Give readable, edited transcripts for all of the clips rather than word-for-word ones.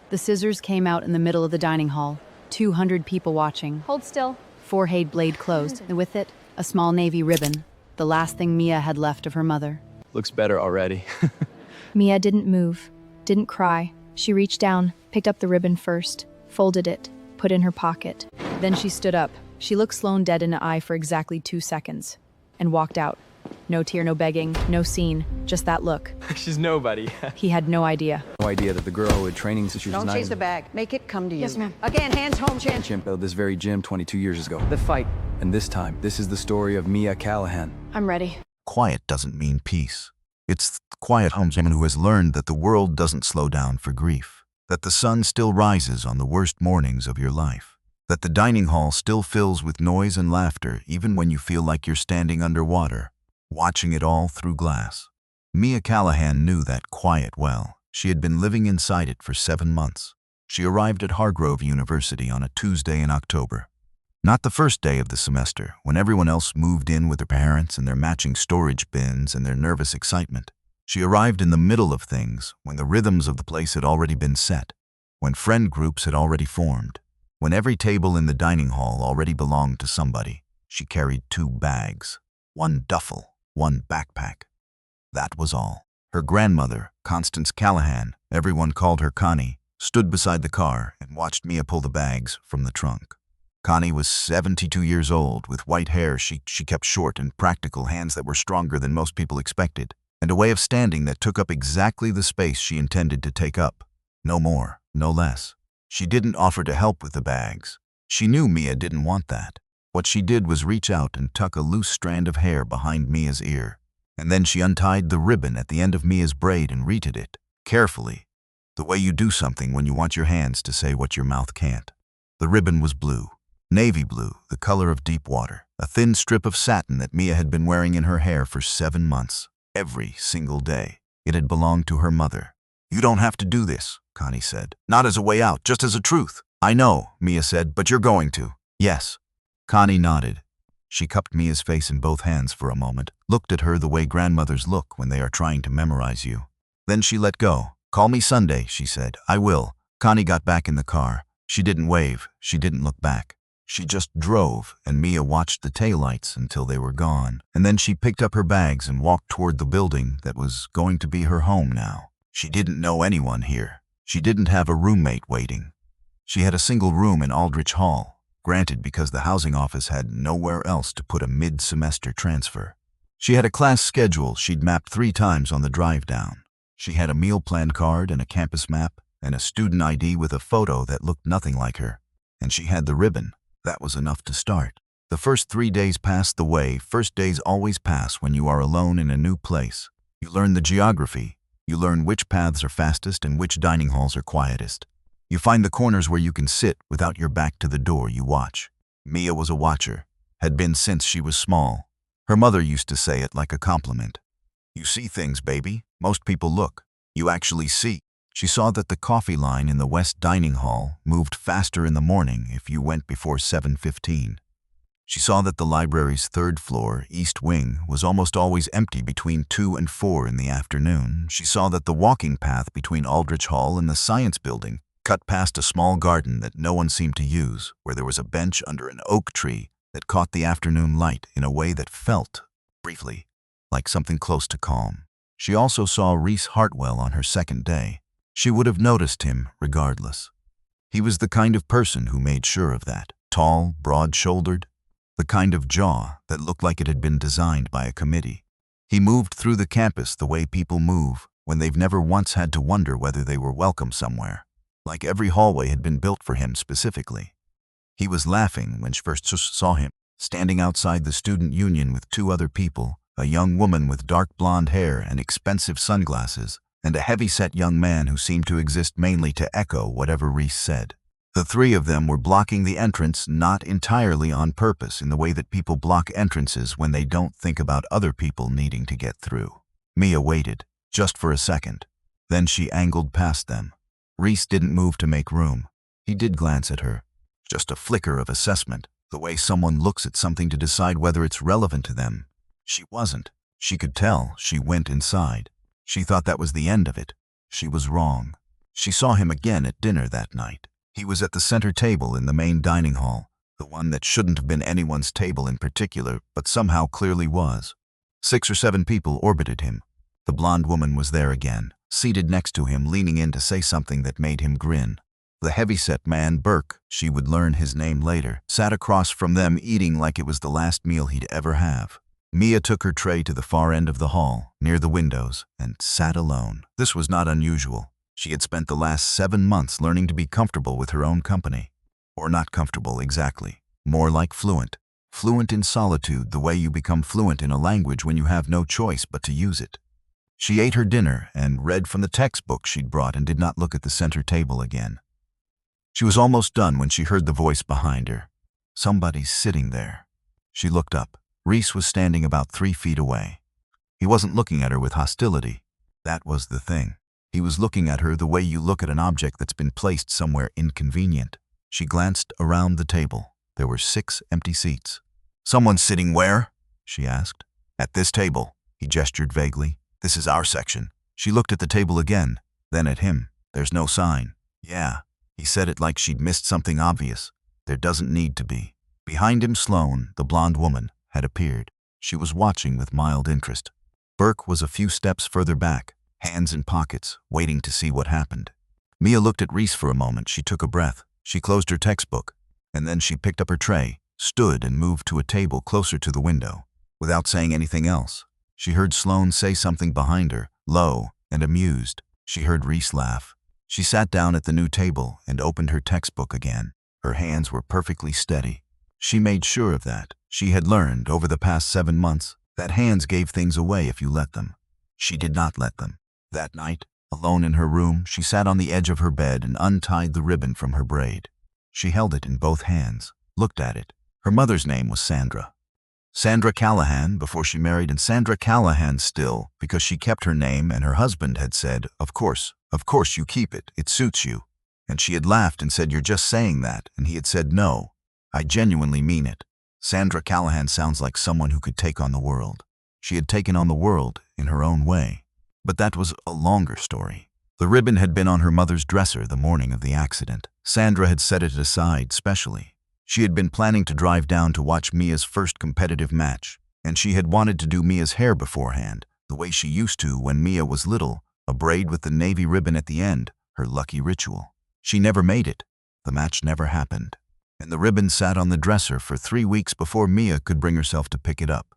The scissors came out in the middle of the dining hall. 200 people watching. Hold still. Forehead blade closed, and with it, a small navy ribbon. The last thing Mia had left of her mother. Looks better already. Mia didn't move, didn't cry. She reached down, picked up the ribbon first, folded it, put in her pocket. Then she stood up. She looked Sloane dead in the eye for exactly 2 seconds, and walked out. No tear, no begging, no scene, just that look. She's nobody. He had no idea. No idea that the girl who had training since she was Don't 9 chase the bag. Make it come to you. Yes, ma'am. Again, hands home, chin. chimpoed this very gym 22 years ago. The fight. And this time, this is the story of Mia Callahan. I'm ready. Quiet doesn't mean peace. It's the quiet homesman who has learned that the world doesn't slow down for grief, that the sun still rises on the worst mornings of your life, that the dining hall still fills with noise and laughter even when you feel like you're standing underwater, watching it all through glass. Mia Callahan knew that quiet well. She had been living inside it for 7 months. She arrived at Hargrove University on a Tuesday in October. Not the first day of the semester, when everyone else moved in with their parents and their matching storage bins and their nervous excitement. She arrived in the middle of things, when the rhythms of the place had already been set, when friend groups had already formed, when every table in the dining hall already belonged to somebody. She carried 2 bags, 1 duffel, 1 backpack. That was all. Her grandmother, Constance Callahan, everyone called her Connie, stood beside the car and watched Mia pull the bags from the trunk. Connie was 72 years old, with white hair she kept short and practical, hands that were stronger than most people expected, and a way of standing that took up exactly the space she intended to take up. No more, no less. She didn't offer to help with the bags. She knew Mia didn't want that. What she did was reach out and tuck a loose strand of hair behind Mia's ear, and then she untied the ribbon at the end of Mia's braid and reted it, carefully, the way you do something when you want your hands to say what your mouth can't. The ribbon was blue. Navy blue, the color of deep water, a thin strip of satin that Mia had been wearing in her hair for 7 months, every single day. It had belonged to her mother. "You don't have to do this," Connie said. "Not as a way out, just as a truth." "I know," Mia said, "but you're going to." "Yes." Connie nodded. She cupped Mia's face in both hands for a moment, looked at her the way grandmothers look when they are trying to memorize you. Then she let go. "Call me Sunday," she said. "I will." Connie got back in the car. She didn't wave. She didn't look back. She just drove, and Mia watched the taillights until they were gone. And then she picked up her bags and walked toward the building that was going to be her home now. She didn't know anyone here. She didn't have a roommate waiting. She had a single room in Aldrich Hall, granted because the housing office had nowhere else to put a mid-semester transfer. She had a class schedule she'd mapped 3 times on the drive down. She had a meal plan card and a campus map and a student ID with a photo that looked nothing like her. And she had the ribbon. That was enough to start. The first 3 days passed the way first days always pass when you are alone in a new place. You learn the geography. You learn which paths are fastest and which dining halls are quietest. You find the corners where you can sit without your back to the door. You watch. Mia was a watcher, had been since she was small. Her mother used to say it like a compliment. "You see things, baby. Most people look. You actually see." She saw that the coffee line in the West Dining Hall moved faster in the morning if you went before 7:15. She saw that the library's 3rd floor, East Wing, was almost always empty between 2 and 4 in the afternoon. She saw that the walking path between Aldrich Hall and the Science Building cut past a small garden that no one seemed to use, where there was a bench under an oak tree that caught the afternoon light in a way that felt, briefly, like something close to calm. She also saw Reese Hartwell on her 2nd day. She would have noticed him regardless. He was the kind of person who made sure of that. Tall, broad-shouldered, the kind of jaw that looked like it had been designed by a committee. He moved through the campus the way people move when they've never once had to wonder whether they were welcome somewhere, like every hallway had been built for him specifically. He was laughing when she first saw him, standing outside the student union with 2 other people, a young woman with dark blonde hair and expensive sunglasses, and a heavy-set young man who seemed to exist mainly to echo whatever Reese said. The 3 of them were blocking the entrance not entirely on purpose in the way that people block entrances when they don't think about other people needing to get through. Mia waited, just for a second. Then she angled past them. Reese didn't move to make room. He did glance at her. Just a flicker of assessment, the way someone looks at something to decide whether it's relevant to them. She wasn't. She could tell. She went inside. She thought that was the end of it. She was wrong. She saw him again at dinner that night. He was at the center table in the main dining hall, the one that shouldn't have been anyone's table in particular, but somehow clearly was. 6 or 7 people orbited him. The blonde woman was there again, seated next to him, leaning in to say something that made him grin. The heavyset man, Burke, she would learn his name later, sat across from them eating like it was the last meal he'd ever have. Mia took her tray to the far end of the hall, near the windows, and sat alone. This was not unusual. She had spent the last 7 months learning to be comfortable with her own company. Or not comfortable exactly. More like fluent. Fluent in solitude, the way you become fluent in a language when you have no choice but to use it. She ate her dinner and read from the textbook she'd brought and did not look at the center table again. She was almost done when she heard the voice behind her. Somebody's sitting there. She looked up. Reese was standing about 3 feet away. He wasn't looking at her with hostility. That was the thing. He was looking at her the way you look at an object that's been placed somewhere inconvenient. She glanced around the table. There were 6 empty seats. "Someone sitting where?" she asked. "At this table," he gestured vaguely. "This is our section." She looked at the table again, then at him. "There's no sign." "Yeah." He said it like she'd missed something obvious. "There doesn't need to be." Behind him, Sloane, the blonde woman, had appeared. She was watching with mild interest. Burke was a few steps further back, hands in pockets, waiting to see what happened. Mia looked at Reese for a moment. She took a breath. She closed her textbook, and then she picked up her tray, stood and moved to a table closer to the window. Without saying anything else, she heard Sloane say something behind her, low and amused. She heard Reese laugh. She sat down at the new table and opened her textbook again. Her hands were perfectly steady. She made sure of that. She had learned over the past 7 months that hands gave things away if you let them. She did not let them. That night, alone in her room, she sat on the edge of her bed and untied the ribbon from her braid. She held it in both hands, looked at it. Her mother's name was Sandra. Sandra Callahan before she married, and Sandra Callahan still, because she kept her name and her husband had said, of course you keep it, it suits you." And she had laughed and said, "You're just saying that," and he had said, "No, I genuinely mean it." Sandra Callahan sounds like someone who could take on the world. She had taken on the world in her own way. But that was a longer story. The ribbon had been on her mother's dresser the morning of the accident. Sandra had set it aside specially. She had been planning to drive down to watch Mia's first competitive match, and she had wanted to do Mia's hair beforehand, the way she used to when Mia was little, a braid with the navy ribbon at the end, her lucky ritual. She never made it. The match never happened. And the ribbon sat on the dresser for 3 weeks before Mia could bring herself to pick it up.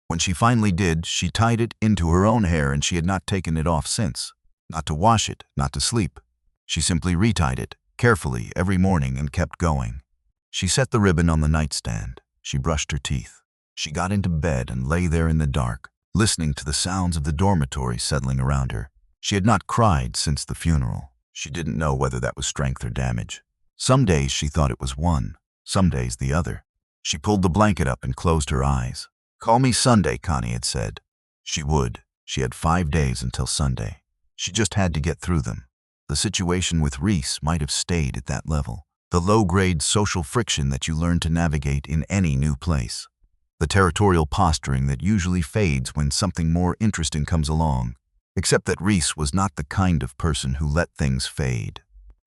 When she finally did, she tied it into her own hair, and she had not taken it off since. Not to wash it, not to sleep. She simply retied it, carefully, every morning and kept going. She set the ribbon on the nightstand. She brushed her teeth. She got into bed and lay there in the dark, listening to the sounds of the dormitory settling around her. She had not cried since the funeral. She didn't know whether that was strength or damage. Some days she thought it was one, some days the other. She pulled the blanket up and closed her eyes. "Call me Sunday," Connie had said. She would. She had 5 days until Sunday. She just had to get through them. The situation with Reese might have stayed at that level. The low-grade social friction that you learn to navigate in any new place. The territorial posturing that usually fades when something more interesting comes along. Except that Reese was not the kind of person who let things fade.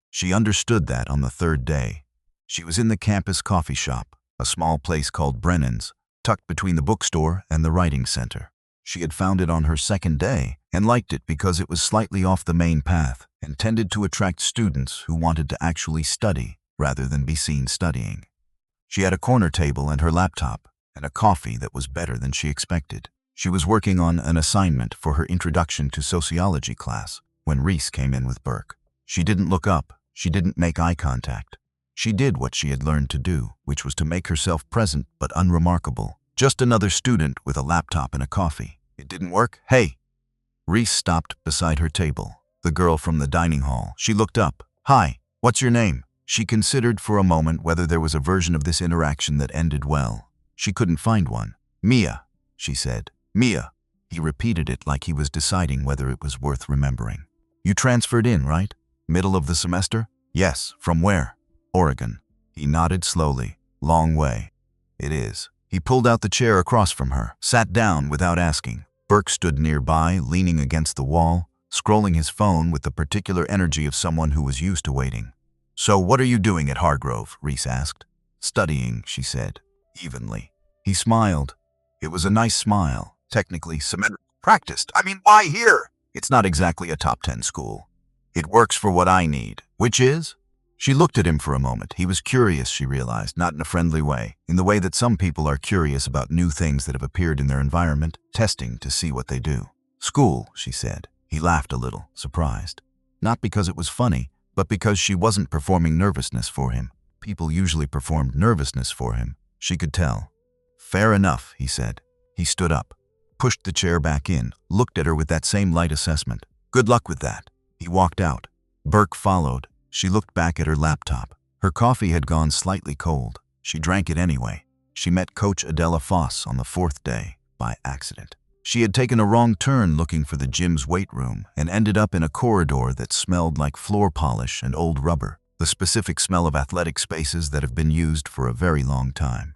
She understood that on the 3rd day. She was in the campus coffee shop, a small place called Brennan's, tucked between the bookstore and the writing center. She had found it on her 2nd day and liked it because it was slightly off the main path and tended to attract students who wanted to actually study rather than be seen studying. She had a corner table and her laptop and a coffee that was better than she expected. She was working on an assignment for her Introduction to Sociology class when Reese came in with Burke. She didn't look up. She didn't make eye contact. She did what she had learned to do, which was to make herself present but unremarkable. Just another student with a laptop and a coffee. It didn't work? "Hey!" Reese stopped beside her table, the girl from the dining hall. She looked up. "Hi, what's your name?" She considered for a moment whether there was a version of this interaction that ended well. She couldn't find one. "Mia," she said. "Mia." He repeated it like he was deciding whether it was worth remembering. "You transferred in, right? Middle of the semester?" "Yes." "From where?" "Oregon." He nodded slowly. "Long way." "It is." He pulled out the chair across from her, sat down without asking. Burke stood nearby, leaning against the wall, scrolling his phone with the particular energy of someone who was used to waiting. "So what are you doing at Hargrove?" Reese asked. "Studying," she said, evenly. He smiled. It was a nice smile. Technically symmetrical. "Practiced. I mean, why here? It's not exactly a top 10 school. It works for what I need." "Which is?" She looked at him for a moment. He was curious, she realized, not in a friendly way, in the way that some people are curious about new things that have appeared in their environment, testing to see what they do. "School," she said. He laughed a little, surprised. Not because it was funny, but because she wasn't performing nervousness for him. People usually performed nervousness for him. She could tell. "Fair enough," he said. He stood up, pushed the chair back in, looked at her with that same light assessment. "Good luck with that." He walked out. Burke followed. She looked back at her laptop. Her coffee had gone slightly cold. She drank it anyway. She met Coach Adela Foss on the 4th day, by accident. She had taken a wrong turn looking for the gym's weight room and ended up in a corridor that smelled like floor polish and old rubber, the specific smell of athletic spaces that have been used for a very long time.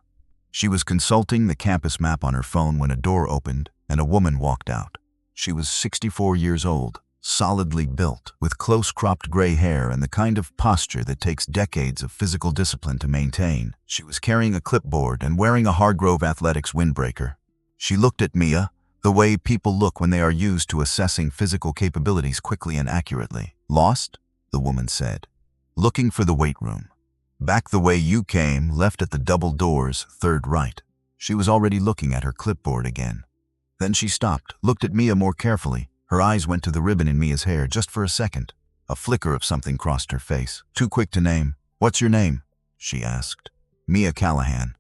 She was consulting the campus map on her phone when a door opened and a woman walked out. She was 64 years old, solidly built, with close-cropped gray hair and the kind of posture that takes decades of physical discipline to maintain. She was carrying a clipboard and wearing a Hargrove Athletics windbreaker. She looked at Mia, the way people look when they are used to assessing physical capabilities quickly and accurately. "Lost?" the woman said. "Looking for the weight room. Back the way you came, left at the double doors, 3rd right." She was already looking at her clipboard again. Then she stopped, looked at Mia more carefully. Her eyes went to the ribbon in Mia's hair just for a second. A flicker of something crossed her face. "Too quick to name. What's your name?" she asked. "Mia Callahan."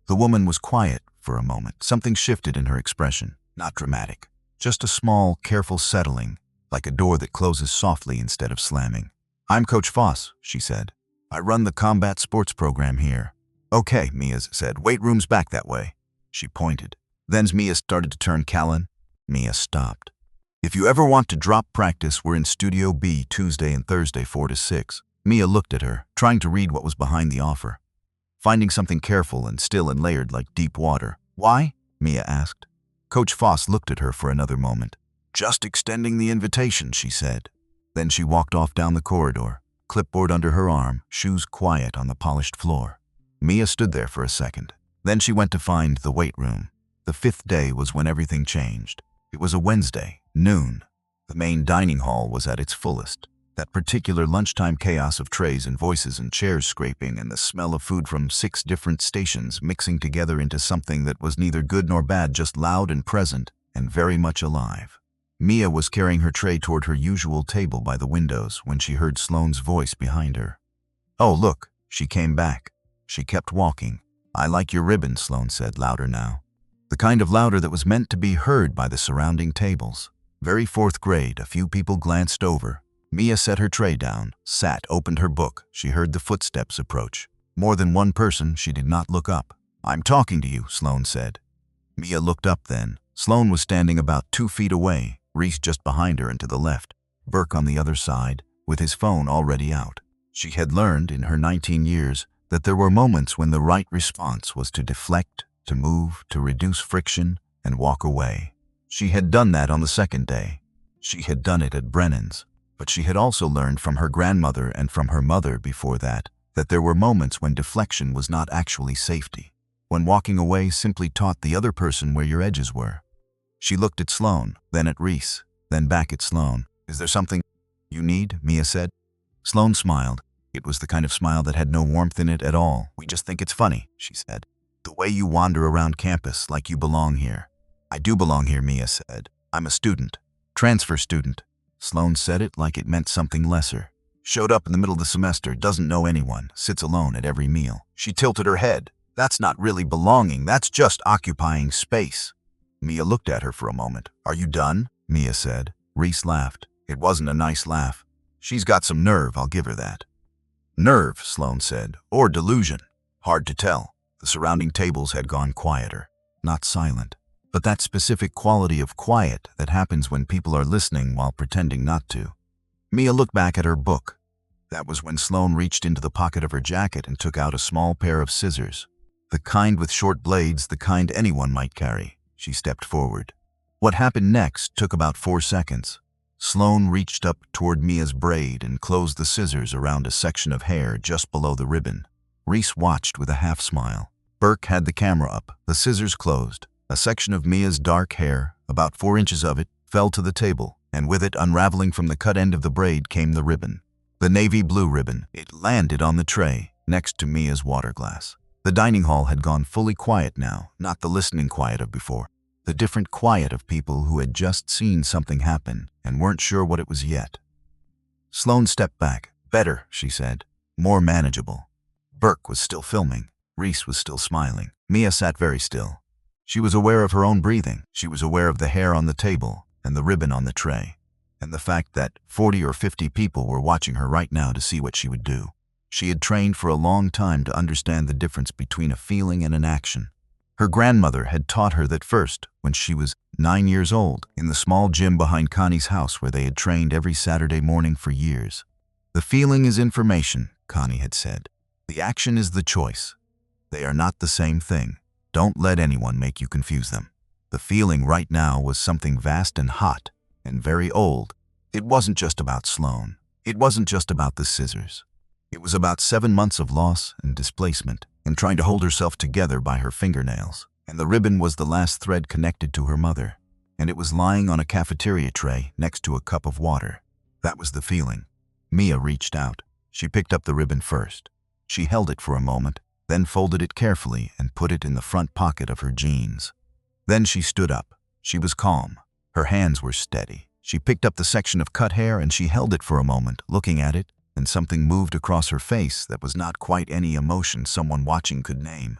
The woman was quiet for a moment. Something shifted in her expression. Not dramatic. Just a small, careful settling, like a door that closes softly instead of slamming. "I'm Coach Foss," she said. "I run the combat sports program here." "Okay," Mia said. "Weight room's back that way." She pointed. Then Mia started to turn Callan. Mia stopped. "If you ever want to drop practice, we're in Studio B Tuesday and Thursday 4 to 6. Mia looked at her, trying to read what was behind the offer. Finding something careful and still and layered like deep water. "Why?" Mia asked. Coach Foss looked at her for another moment. "Just extending the invitation," she said. Then she walked off down the corridor, clipboard under her arm, shoes quiet on the polished floor. Mia stood there for a second. Then she went to find the weight room. The 5th day was when everything changed. It was a Wednesday, noon. The main dining hall was at its fullest. That particular lunchtime chaos of trays and voices and chairs scraping and the smell of food from 6 different stations mixing together into something that was neither good nor bad, just loud and present and very much alive. Mia was carrying her tray toward her usual table by the windows when she heard Sloane's voice behind her. "Oh, look," she came back. She kept walking. "I like your ribbon," Sloane said, louder now. The kind of louder that was meant to be heard by the surrounding tables. Very 4th grade, a few people glanced over. Mia set her tray down, sat, opened her book. She heard the footsteps approach. More than one person, she did not look up. "I'm talking to you," Sloane said. Mia looked up then. Sloane was standing about 2 feet away, Reese just behind her and to the left, Burke on the other side, with his phone already out. She had learned, in her 19 years, that there were moments when the right response was to deflect, to move, to reduce friction, and walk away. She had done that on the 2nd day. She had done it at Brennan's. But she had also learned from her grandmother and from her mother before that there were moments when deflection was not actually safety, when walking away simply taught the other person where your edges were. She looked at Sloane, then at Reese, then back at Sloane. "Is there something you need?" Mia said. Sloane smiled. It was the kind of smile that had no warmth in it at all. "We just think it's funny," she said. "The way you wander around campus like you belong here." "I do belong here," Mia said. "I'm a student. Transfer student." Sloane said it like it meant something lesser. "Showed up in the middle of the semester, doesn't know anyone, sits alone at every meal." She tilted her head. "That's not really belonging, that's just occupying space." Mia looked at her for a moment. "Are you done?" Mia said. Reese laughed. It wasn't a nice laugh. "She's got some nerve, I'll give her that." "Nerve," Sloane said, "or delusion. Hard to tell." The surrounding tables had gone quieter. Not silent, but that specific quality of quiet that happens when people are listening while pretending not to. Mia looked back at her book. That was when Sloane reached into the pocket of her jacket and took out a small pair of scissors. The kind with short blades, the kind anyone might carry. She stepped forward. What happened next took about 4 seconds. Sloane reached up toward Mia's braid and closed the scissors around a section of hair just below the ribbon. Reese watched with a half smile. Burke had the camera up, the scissors closed. A section of Mia's dark hair, about 4 inches of it, fell to the table, and with it unraveling from the cut end of the braid came the ribbon. The navy blue ribbon. It landed on the tray, next to Mia's water glass. The dining hall had gone fully quiet now, not the listening quiet of before. The different quiet of people who had just seen something happen and weren't sure what it was yet. Sloane stepped back. Better, she said. More manageable. Burke was still filming. Reese was still smiling. Mia sat very still. She was aware of her own breathing. She was aware of the hair on the table and the ribbon on the tray, and the fact that 40 or 50 people were watching her right now to see what she would do. She had trained for a long time to understand the difference between a feeling and an action. Her grandmother had taught her that first, when she was 9 years old, in the small gym behind Connie's house where they had trained every Saturday morning for years. The feeling is information, Connie had said. The action is the choice. They are not the same thing. Don't let anyone make you confuse them. The feeling right now was something vast and hot and very old. It wasn't just about Sloane. It wasn't just about the scissors. It was about 7 months of loss and displacement and trying to hold herself together by her fingernails. And the ribbon was the last thread connected to her mother. And it was lying on a cafeteria tray next to a cup of water. That was the feeling. Mia reached out. She picked up the ribbon first. She held it for a moment, then folded it carefully and put it in the front pocket of her jeans. Then she stood up. She was calm. Her hands were steady. She picked up the section of cut hair and she held it for a moment, looking at it, and something moved across her face that was not quite any emotion someone watching could name.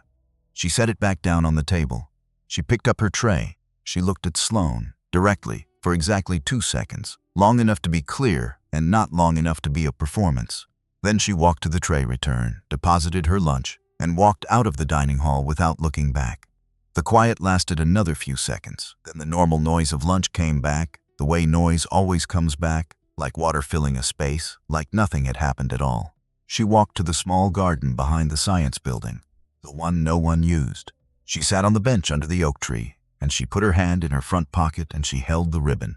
She set it back down on the table. She picked up her tray. She looked at Sloane, directly, for exactly 2 seconds, long enough to be clear and not long enough to be a performance. Then she walked to the tray return, deposited her lunch, and walked out of the dining hall without looking back. The quiet lasted another few seconds. Then the normal noise of lunch came back, the way noise always comes back, like water filling a space, like nothing had happened at all. She walked to the small garden behind the science building, the one no one used. She sat on the bench under the oak tree, and she put her hand in her front pocket and she held the ribbon.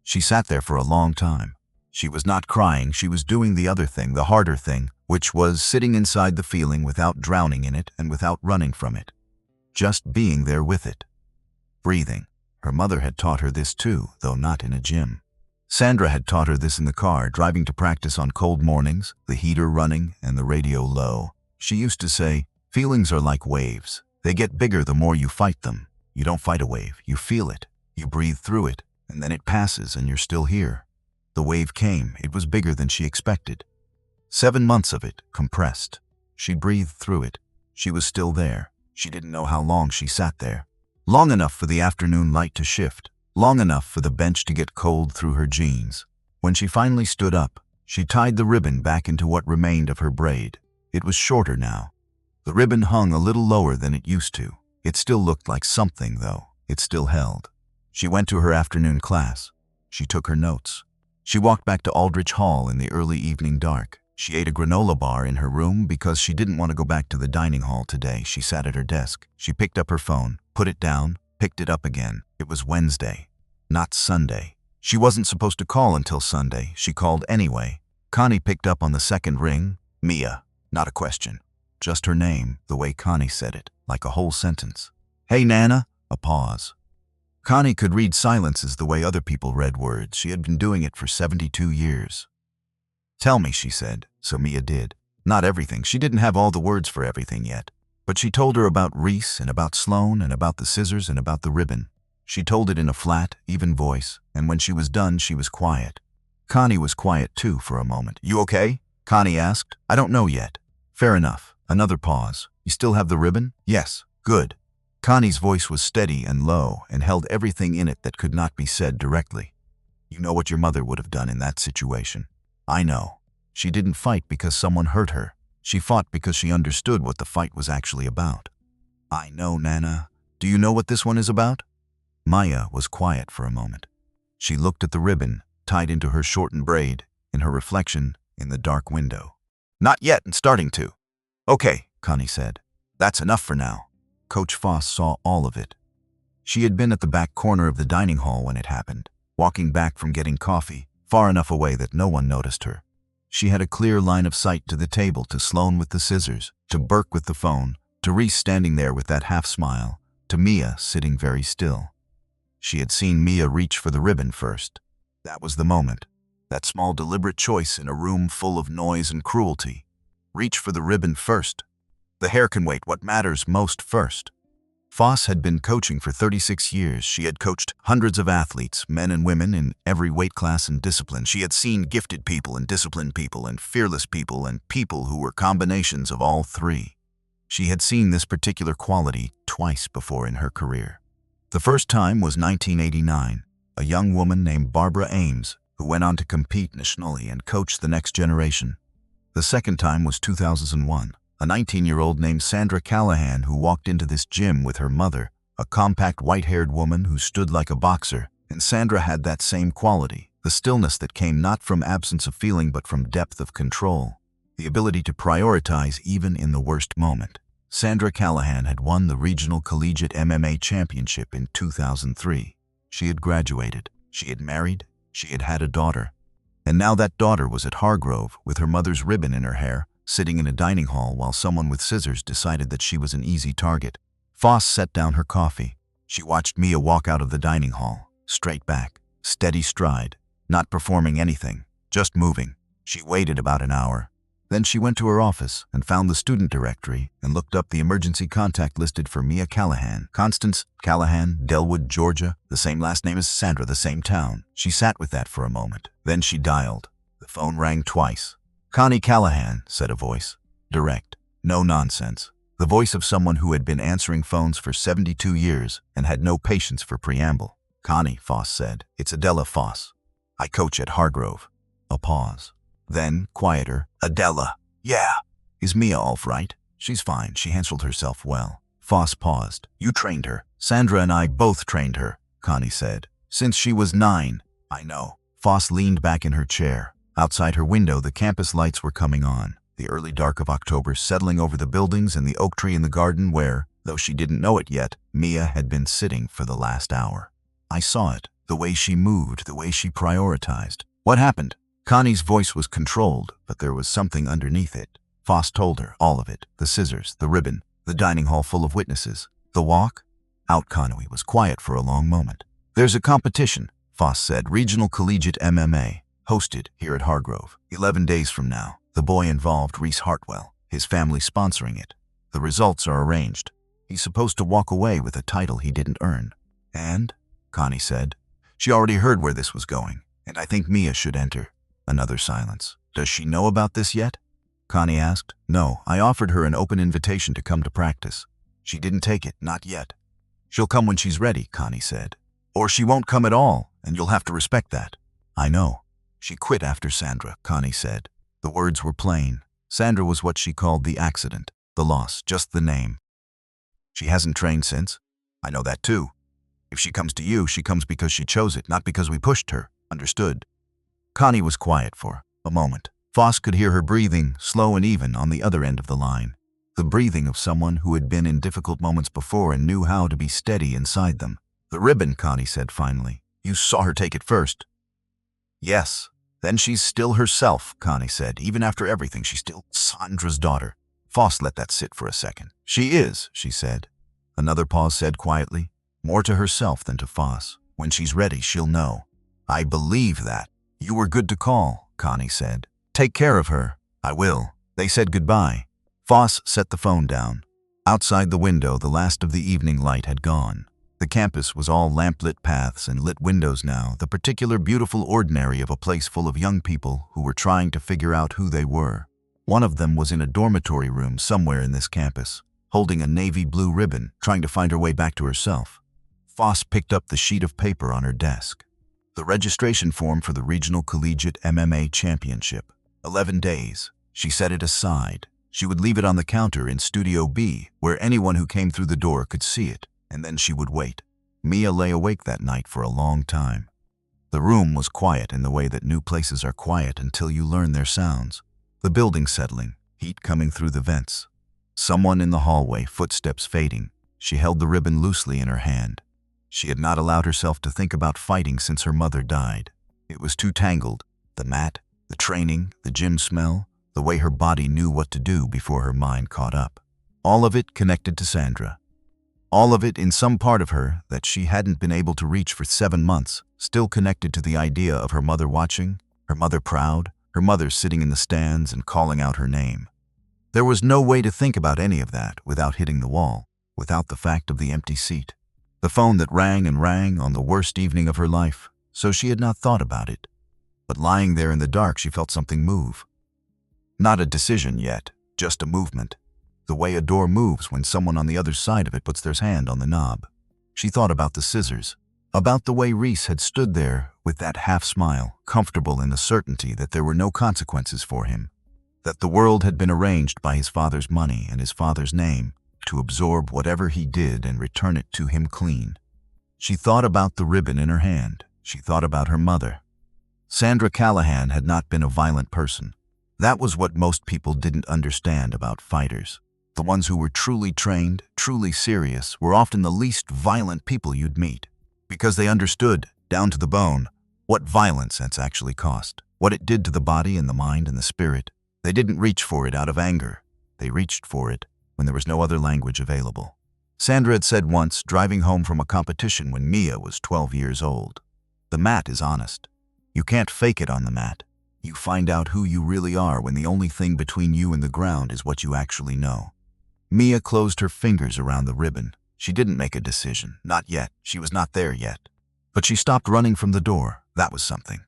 She sat there for a long time. She was not crying, she was doing the other thing, the harder thing, which was sitting inside the feeling without drowning in it and without running from it. Just being there with it. Breathing. Her mother had taught her this too, though not in a gym. Sandra had taught her this in the car, driving to practice on cold mornings, the heater running and the radio low. She used to say, feelings are like waves. They get bigger the more you fight them. You don't fight a wave, you feel it. You breathe through it, and then it passes and you're still here. The wave came, it was bigger than she expected. 7 months of it, compressed. She breathed through it. She was still there. She didn't know how long she sat there. Long enough for the afternoon light to shift. Long enough for the bench to get cold through her jeans. When she finally stood up, she tied the ribbon back into what remained of her braid. It was shorter now. The ribbon hung a little lower than it used to. It still looked like something, though. It still held. She went to her afternoon class. She took her notes. She walked back to Aldrich Hall in the early evening dark. She ate a granola bar in her room because she didn't want to go back to the dining hall today. She sat at her desk. She picked up her phone, put it down, picked it up again. It was Wednesday, not Sunday. She wasn't supposed to call until Sunday. She called anyway. Connie picked up on the second ring. Mia. Not a question. Just her name, the way Connie said it, like a whole sentence. Hey, Nana. A pause. Connie could read silences the way other people read words. She had been doing it for 72 years. Tell me, she said, so Mia did. Not everything. She didn't have all the words for everything yet. But she told her about Reese and about Sloane and about the scissors and about the ribbon. She told it in a flat, even voice, and when she was done, she was quiet. Connie was quiet too for a moment. You okay? Connie asked. I don't know yet. Fair enough. Another pause. You still have the ribbon? Yes. Good. Connie's voice was steady and low and held everything in it that could not be said directly. You know what your mother would have done in that situation. I know. She didn't fight because someone hurt her. She fought because she understood what the fight was actually about. I know, Nana. Do you know what this one is about? Maya was quiet for a moment. She looked at the ribbon, tied into her shortened braid, in her reflection in the dark window. Not yet, and starting to. Okay, Connie said. That's enough for now. Coach Foss saw all of it. She had been at the back corner of the dining hall when it happened. walking back from getting coffee, far enough away that no one noticed her. She had a clear line of sight to the table, to Sloane with the scissors, to Burke with the phone, to Reese standing there with that half-smile, to Mia sitting very still. She had seen Mia reach for the ribbon first. That was the moment. That small deliberate choice in a room full of noise and cruelty. Reach for the ribbon first. The hair can wait. What matters most first. Foss had been coaching for 36 years. She had coached hundreds of athletes, men and women, in every weight class and discipline. She had seen gifted people and disciplined people and fearless people and people who were combinations of all three. She had seen this particular quality twice before in her career. The first time was 1989. A young woman named Barbara Ames, who went on to compete nationally and coach the next generation. The second time was 2001. A 19-year-old named Sandra Callahan who walked into this gym with her mother, a compact white-haired woman who stood like a boxer, and Sandra had that same quality, the stillness that came not from absence of feeling but from depth of control, the ability to prioritize even in the worst moment. Sandra Callahan had won the Regional Collegiate MMA Championship in 2003. She had graduated, she had married, she had had a daughter, and now that daughter was at Hargrove with her mother's ribbon in her hair, sitting in a dining hall while someone with scissors decided that she was an easy target. Foss set down her coffee. She watched Mia walk out of the dining hall, straight back, steady stride, not performing anything, just moving. She waited about an hour. Then she went to her office and found the student directory and looked up the emergency contact listed for Mia Callahan. Constance Callahan, Delwood, Georgia, the same last name as Sandra, the same town. She sat with that for a moment. Then she dialed. The phone rang twice. "Connie Callahan," said a voice. Direct. No nonsense. The voice of someone who had been answering phones for 72 years and had no patience for preamble. "Connie," Foss said. "It's Adela Foss. I coach at Hargrove." A pause. Then, quieter, "Adela. Yeah. Is Mia all right?" "She's fine. She handled herself well." Foss paused. "You trained her." "Sandra and I both trained her," Connie said. "Since she was 9. "I know." Foss leaned back in her chair. Outside her window, the campus lights were coming on, the early dark of October settling over the buildings and the oak tree in the garden where, though she didn't know it yet, Mia had been sitting for the last hour. "I saw it, the way she moved, the way she prioritized." "What happened?" Connie's voice was controlled, but there was something underneath it. Foss told her, all of it, the scissors, the ribbon, the dining hall full of witnesses. "The walk?" Out Connie was quiet for a long moment. "There's a competition," Foss said, "Regional Collegiate MMA. Hosted here at Hargrove. 11 days from now. The boy involved, Reese Hartwell. His family sponsoring it. The results are arranged. He's supposed to walk away with a title he didn't earn." "And?" Connie said. She already heard where this was going, and I think Mia should enter. Another silence. "Does she know about this yet?" Connie asked. "No, I offered her an open invitation to come to practice. She didn't take it, not yet." "She'll come when she's ready," Connie said. "Or she won't come at all, and you'll have to respect that." "I know. She quit after Sandra," Connie said. The words were plain. Sandra was what she called the accident, the loss, just the name. "She hasn't trained since." "I know that too. If she comes to you, she comes because she chose it, not because we pushed her. Understood?" Connie was quiet for a moment. Foss could hear her breathing, slow and even, on the other end of the line. The breathing of someone who had been in difficult moments before and knew how to be steady inside them. "The ribbon," Connie said finally. "You saw her take it first." "Yes. Then she's still herself," Connie said. "Even after everything, she's still Sandra's daughter." Foss let that sit for a second. "She is," she said. Another pause said quietly, "More to herself than to Foss. When she's ready, she'll know." "I believe that." "You were good to call," Connie said. "Take care of her." "I will." They said goodbye. Foss set the phone down. Outside the window, the last of the evening light had gone. The campus was all lamplit paths and lit windows now, the particular beautiful ordinary of a place full of young people who were trying to figure out who they were. One of them was in a dormitory room somewhere in this campus, holding a navy blue ribbon, trying to find her way back to herself. Foss picked up the sheet of paper on her desk. The registration form for the Regional Collegiate MMA Championship. 11 days. She set it aside. She would leave it on the counter in Studio B, where anyone who came through the door could see it. And then she would wait. Mia lay awake that night for a long time. The room was quiet in the way that new places are quiet until you learn their sounds. The building settling, heat coming through the vents. Someone in the hallway, footsteps fading. She held the ribbon loosely in her hand. She had not allowed herself to think about fighting since her mother died. It was too tangled. The mat, the training, the gym smell, the way her body knew what to do before her mind caught up. All of it connected to Sandra. All of it in some part of her that she hadn't been able to reach for 7 months, still connected to the idea of her mother watching, her mother proud, her mother sitting in the stands and calling out her name. There was no way to think about any of that without hitting the wall, without the fact of the empty seat. The phone that rang and rang on the worst evening of her life, so she had not thought about it. But lying there in the dark, she felt something move. Not a decision yet, just a movement. The way a door moves when someone on the other side of it puts their hand on the knob. She thought about the scissors, about the way Reese had stood there with that half smile, comfortable in the certainty that there were no consequences for him, that the world had been arranged by his father's money and his father's name to absorb whatever he did and return it to him clean. She thought about the ribbon in her hand. She thought about her mother. Sandra Callahan had not been a violent person. That was what most people didn't understand about fighters. The ones who were truly trained, truly serious, were often the least violent people you'd meet, because they understood, down to the bone, what violence has actually cost, what it did to the body and the mind and the spirit. They didn't reach for it out of anger. They reached for it when there was no other language available. Sandra had said once, driving home from a competition when Mia was 12 years old, "The mat is honest. You can't fake it on the mat. You find out who you really are when the only thing between you and the ground is what you actually know." Mia closed her fingers around the ribbon. She didn't make a decision. Not yet. She was not there yet. But she stopped running from the door. That was something.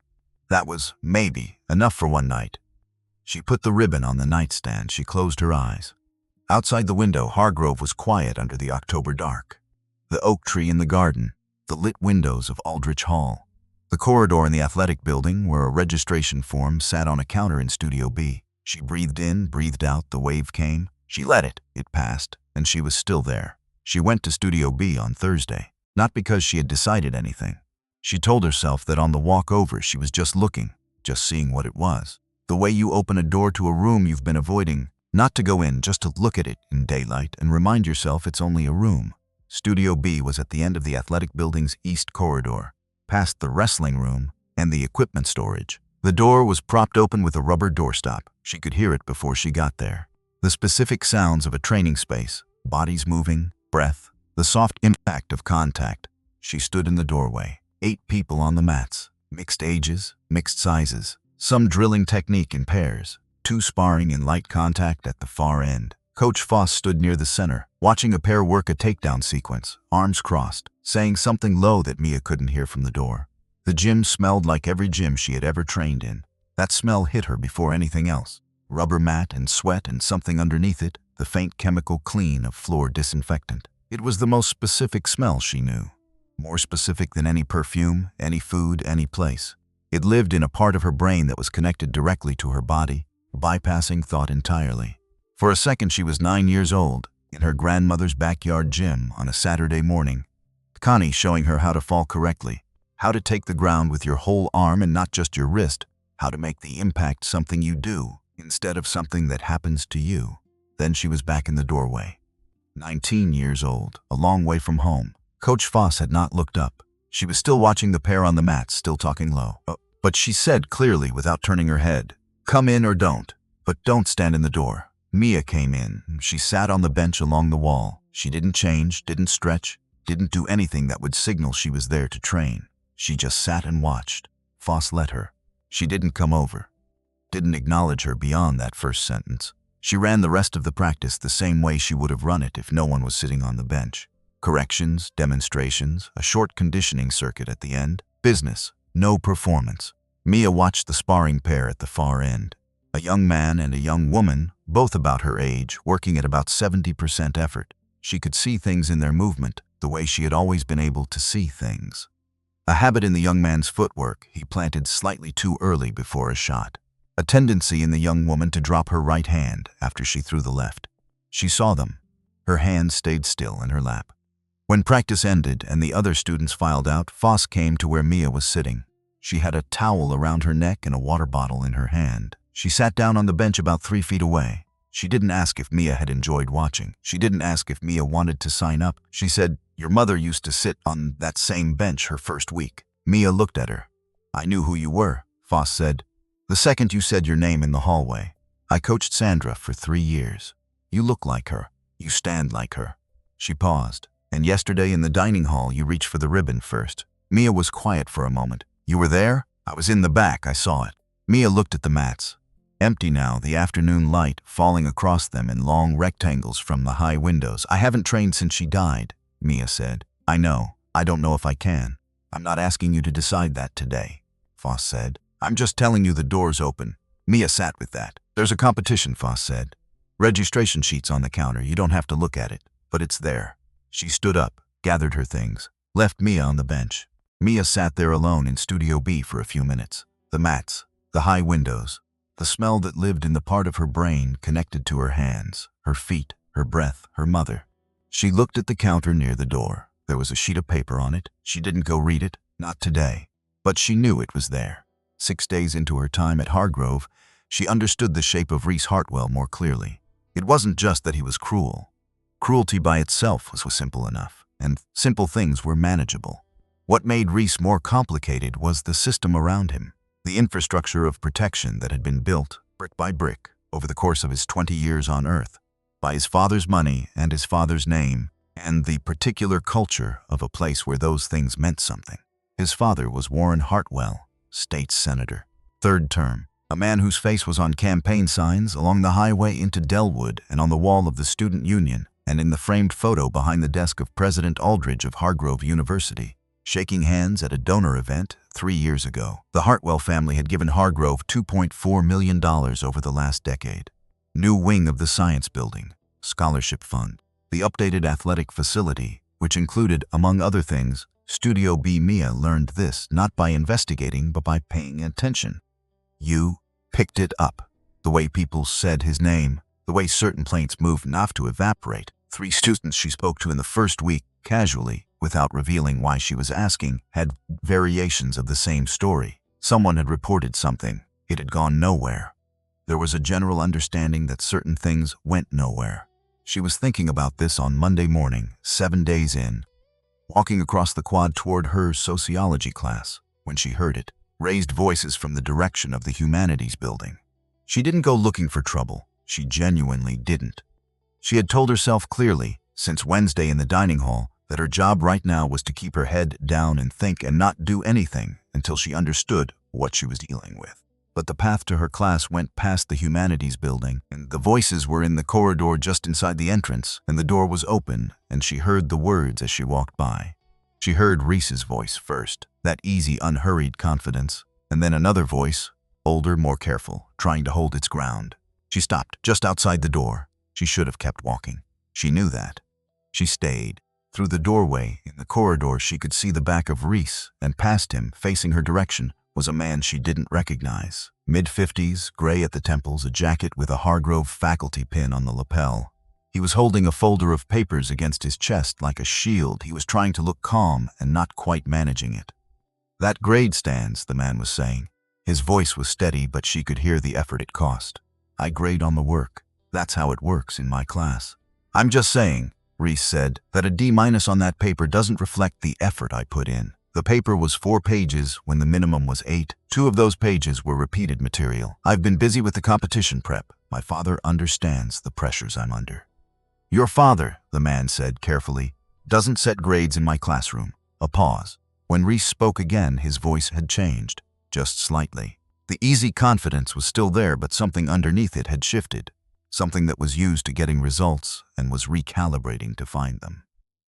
That was, maybe, enough for one night. She put the ribbon on the nightstand. She closed her eyes. Outside the window, Hargrove was quiet under the October dark. The oak tree in the garden, the lit windows of Aldrich Hall, the corridor in the athletic building where a registration form sat on a counter in Studio B. She breathed in, breathed out, the wave came. She let it. It passed, and she was still there. She went to Studio B on Thursday, not because she had decided anything. She told herself that on the walk over she was just looking, just seeing what it was. The way you open a door to a room you've been avoiding, not to go in, just to look at it in daylight and remind yourself it's only a room. Studio B was at the end of the athletic building's east corridor, past the wrestling room and the equipment storage. The door was propped open with a rubber doorstop. She could hear it before she got there. The specific sounds of a training space, bodies moving, breath, the soft impact of contact. She stood in the doorway. 8 people on the mats, mixed ages, mixed sizes, some drilling technique in pairs, 2 sparring in light contact at the far end. Coach Foss stood near the center, watching a pair work a takedown sequence, arms crossed, saying something low that Mia couldn't hear from the door. The gym smelled like every gym she had ever trained in. That smell hit her before anything else. Rubber mat and sweat and something underneath it, the faint chemical clean of floor disinfectant. It was the most specific smell she knew. More specific than any perfume, any food, any place. It lived in a part of her brain that was connected directly to her body, bypassing thought entirely. For a second she was 9 years old, in her grandmother's backyard gym on a Saturday morning. Connie showing her how to fall correctly, how to take the ground with your whole arm and not just your wrist, how to make the impact something you do, instead of something that happens to you. Then she was back in the doorway. 19 years old, a long way from home. Coach Foss had not looked up. She was still watching the pair on the mat, still talking low. But she said clearly without turning her head, "Come in or don't, but don't stand in the door." Mia came in. She sat on the bench along the wall. She didn't change, didn't stretch, didn't do anything that would signal she was there to train. She just sat and watched. Foss let her. She didn't come over. Didn't acknowledge her beyond that first sentence. She ran the rest of the practice the same way she would have run it if no one was sitting on the bench. Corrections, demonstrations, a short conditioning circuit at the end. Business, no performance. Mia watched the sparring pair at the far end. A young man and a young woman, both about her age, working at about 70% effort. She could see things in their movement, the way she had always been able to see things. A habit in the young man's footwork he planted slightly too early before a shot. A tendency in the young woman to drop her right hand after she threw the left. She saw them. Her hand stayed still in her lap. When practice ended and the other students filed out, Foss came to where Mia was sitting. She had a towel around her neck and a water bottle in her hand. She sat down on the bench about 3 feet away. She didn't ask if Mia had enjoyed watching. She didn't ask if Mia wanted to sign up. She said, Your mother used to sit on that same bench her first week. Mia looked at her. I knew who you were, Foss said. The second you said your name in the hallway. I coached Sandra for 3 years. You look like her. You stand like her. She paused. And yesterday in the dining hall, you reached for the ribbon first. Mia was quiet for a moment. You were there? I was in the back. I saw it. Mia looked at the mats. Empty now, the afternoon light falling across them in long rectangles from the high windows. I haven't trained since she died, Mia said. I know. I don't know if I can. I'm not asking you to decide that today, Foss said. I'm just telling you the door's open. Mia sat with that. There's a competition, Foss said. Registration sheet's on the counter. You don't have to look at it, but it's there. She stood up, gathered her things, left Mia on the bench. Mia sat there alone in Studio B for a few minutes. The mats, the high windows, the smell that lived in the part of her brain connected to her hands, her feet, her breath, her mother. She looked at the counter near the door. There was a sheet of paper on it. She didn't go read it, not today, but she knew it was there. 6 days into her time at Hargrove, she understood the shape of Reese Hartwell more clearly. It wasn't just that he was cruel. Cruelty by itself was simple enough, and simple things were manageable. What made Reese more complicated was the system around him, the infrastructure of protection that had been built, brick by brick, over the course of his 20 years on Earth, by his father's money and his father's name, and the particular culture of a place where those things meant something. His father was Warren Hartwell, state senator, 3rd term, a man whose face was on campaign signs along the highway into Delwood and on the wall of the student union and in the framed photo behind the desk of President Aldridge of Hargrove University, shaking hands at a donor event 3 years ago. The Hartwell family had given Hargrove $2.4 million over the last decade. New wing of the science building, scholarship fund, the updated athletic facility, which included, among other things, Studio B. Mia learned this not by investigating but by paying attention. You picked it up. The way people said his name, the way certain planes moved enough to evaporate. 3 students she spoke to in the first week, casually, without revealing why she was asking, had variations of the same story. Someone had reported something. It had gone nowhere. There was a general understanding that certain things went nowhere. She was thinking about this on Monday morning, 7 days in, walking across the quad toward her sociology class, when she heard it. Raised voices from the direction of the humanities building. She didn't go looking for trouble. She genuinely didn't. She had told herself clearly, since Wednesday in the dining hall, that her job right now was to keep her head down and think and not do anything until she understood what she was dealing with. But the path to her class went past the humanities building, and the voices were in the corridor just inside the entrance, and the door was open, and she heard the words as she walked by. She heard Reese's voice first, that easy, unhurried confidence, and then another voice, older, more careful, trying to hold its ground. She stopped just outside the door. She should have kept walking. She knew that. She stayed. Through the doorway in the corridor, she could see the back of Reese, and past him, facing her direction, was a man she didn't recognize. Mid-50s, gray at the temples, a jacket with a Hargrove faculty pin on the lapel. He was holding a folder of papers against his chest like a shield. He was trying to look calm and not quite managing it. That grade stands, the man was saying. His voice was steady, but she could hear the effort it cost. I grade on the work. That's how it works in my class. I'm just saying, Reese said, that a D- on that paper doesn't reflect the effort I put in. The paper was 4 pages when the minimum was 8. 2 of those pages were repeated material. I've been busy with the competition prep. My father understands the pressures I'm under. Your father, the man said carefully, doesn't set grades in my classroom. A pause. When Reese spoke again, his voice had changed, just slightly. The easy confidence was still there, but something underneath it had shifted. Something that was used to getting results and was recalibrating to find them.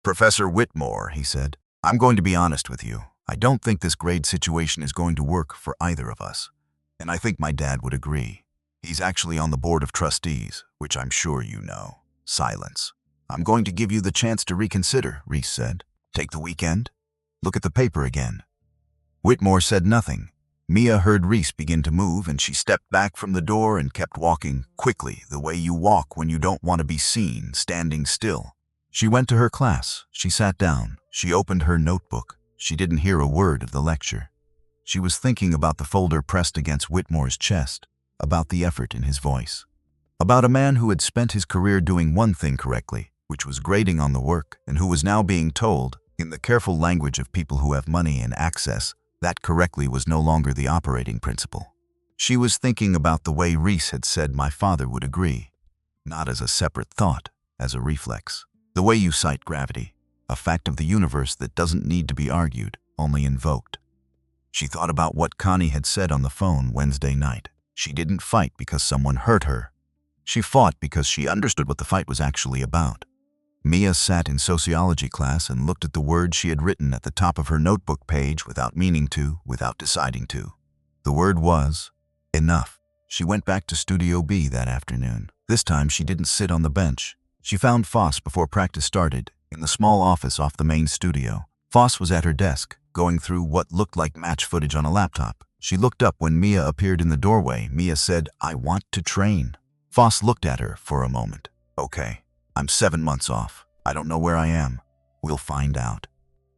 Professor Whitmore, he said, I'm going to be honest with you. I don't think this grade situation is going to work for either of us. And I think my dad would agree. He's actually on the board of trustees, which I'm sure you know. Silence. I'm going to give you the chance to reconsider, Reese said. Take the weekend. Look at the paper again. Whitmore said nothing. Mia heard Reese begin to move, and she stepped back from the door and kept walking quickly, the way you walk when you don't want to be seen, standing still. She went to her class. She sat down. She opened her notebook. She didn't hear a word of the lecture. She was thinking about the folder pressed against Whitmore's chest, about the effort in his voice. About a man who had spent his career doing one thing correctly, which was grading on the work, and who was now being told, in the careful language of people who have money and access, that correctly was no longer the operating principle. She was thinking about the way Reese had said my father would agree, not as a separate thought, as a reflex. The way you cite gravity, a fact of the universe that doesn't need to be argued, only invoked. She thought about what Connie had said on the phone Wednesday night. She didn't fight because someone hurt her. She fought because she understood what the fight was actually about. Mia sat in sociology class and looked at the words she had written at the top of her notebook page without meaning to, without deciding to. The word was enough. She went back to Studio B that afternoon. This time she didn't sit on the bench. She found Foss before practice started, in the small office off the main studio. Foss was at her desk, going through what looked like match footage on a laptop. She looked up when Mia appeared in the doorway. Mia said, "I want to train." Foss looked at her for a moment. "Okay, I'm 7 months off. I don't know where I am. We'll find out.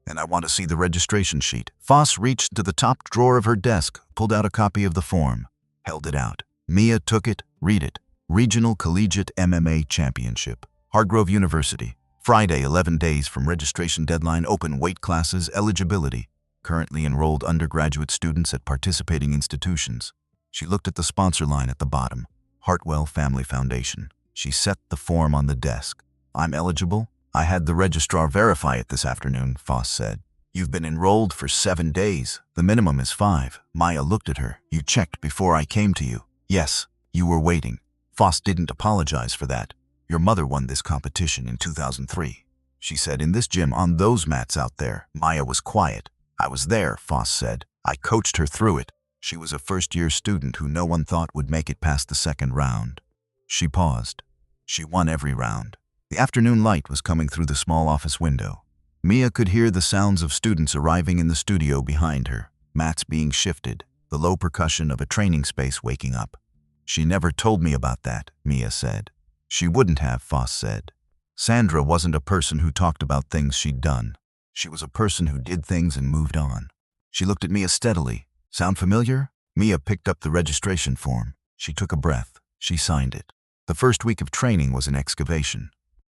And I want to see the registration sheet." Foss reached to the top drawer of her desk, pulled out a copy of the form, held it out. Mia took it, read it. Regional Collegiate MMA Championship. Hargrove University. Friday, 11 days from registration deadline. Open weight classes. Eligibility. Currently enrolled undergraduate students at participating institutions. She looked at the sponsor line at the bottom. Hartwell Family Foundation. She set the form on the desk. "I'm eligible? I had the registrar verify it this afternoon," Foss said. "You've been enrolled for 7 days. The minimum is 5. Maya looked at her. "You checked before I came to you." "Yes, you were waiting." Foss didn't apologize for that. "Your mother won this competition in 2003. She said, in this gym on those mats out there." Maya was quiet. "I was there," Foss said. "I coached her through it. She was a first-year student who no one thought would make it past the second round." She paused. "She won every round." The afternoon light was coming through the small office window. Mia could hear the sounds of students arriving in the studio behind her, mats being shifted, the low percussion of a training space waking up. "She never told me about that," Mia said. "She wouldn't have," Foss said. Sandra wasn't a person who talked about things she'd done. She was a person who did things and moved on. She looked at Mia steadily. "Sound familiar?" Mia picked up the registration form. She took a breath. She signed it. The first week of training was an excavation.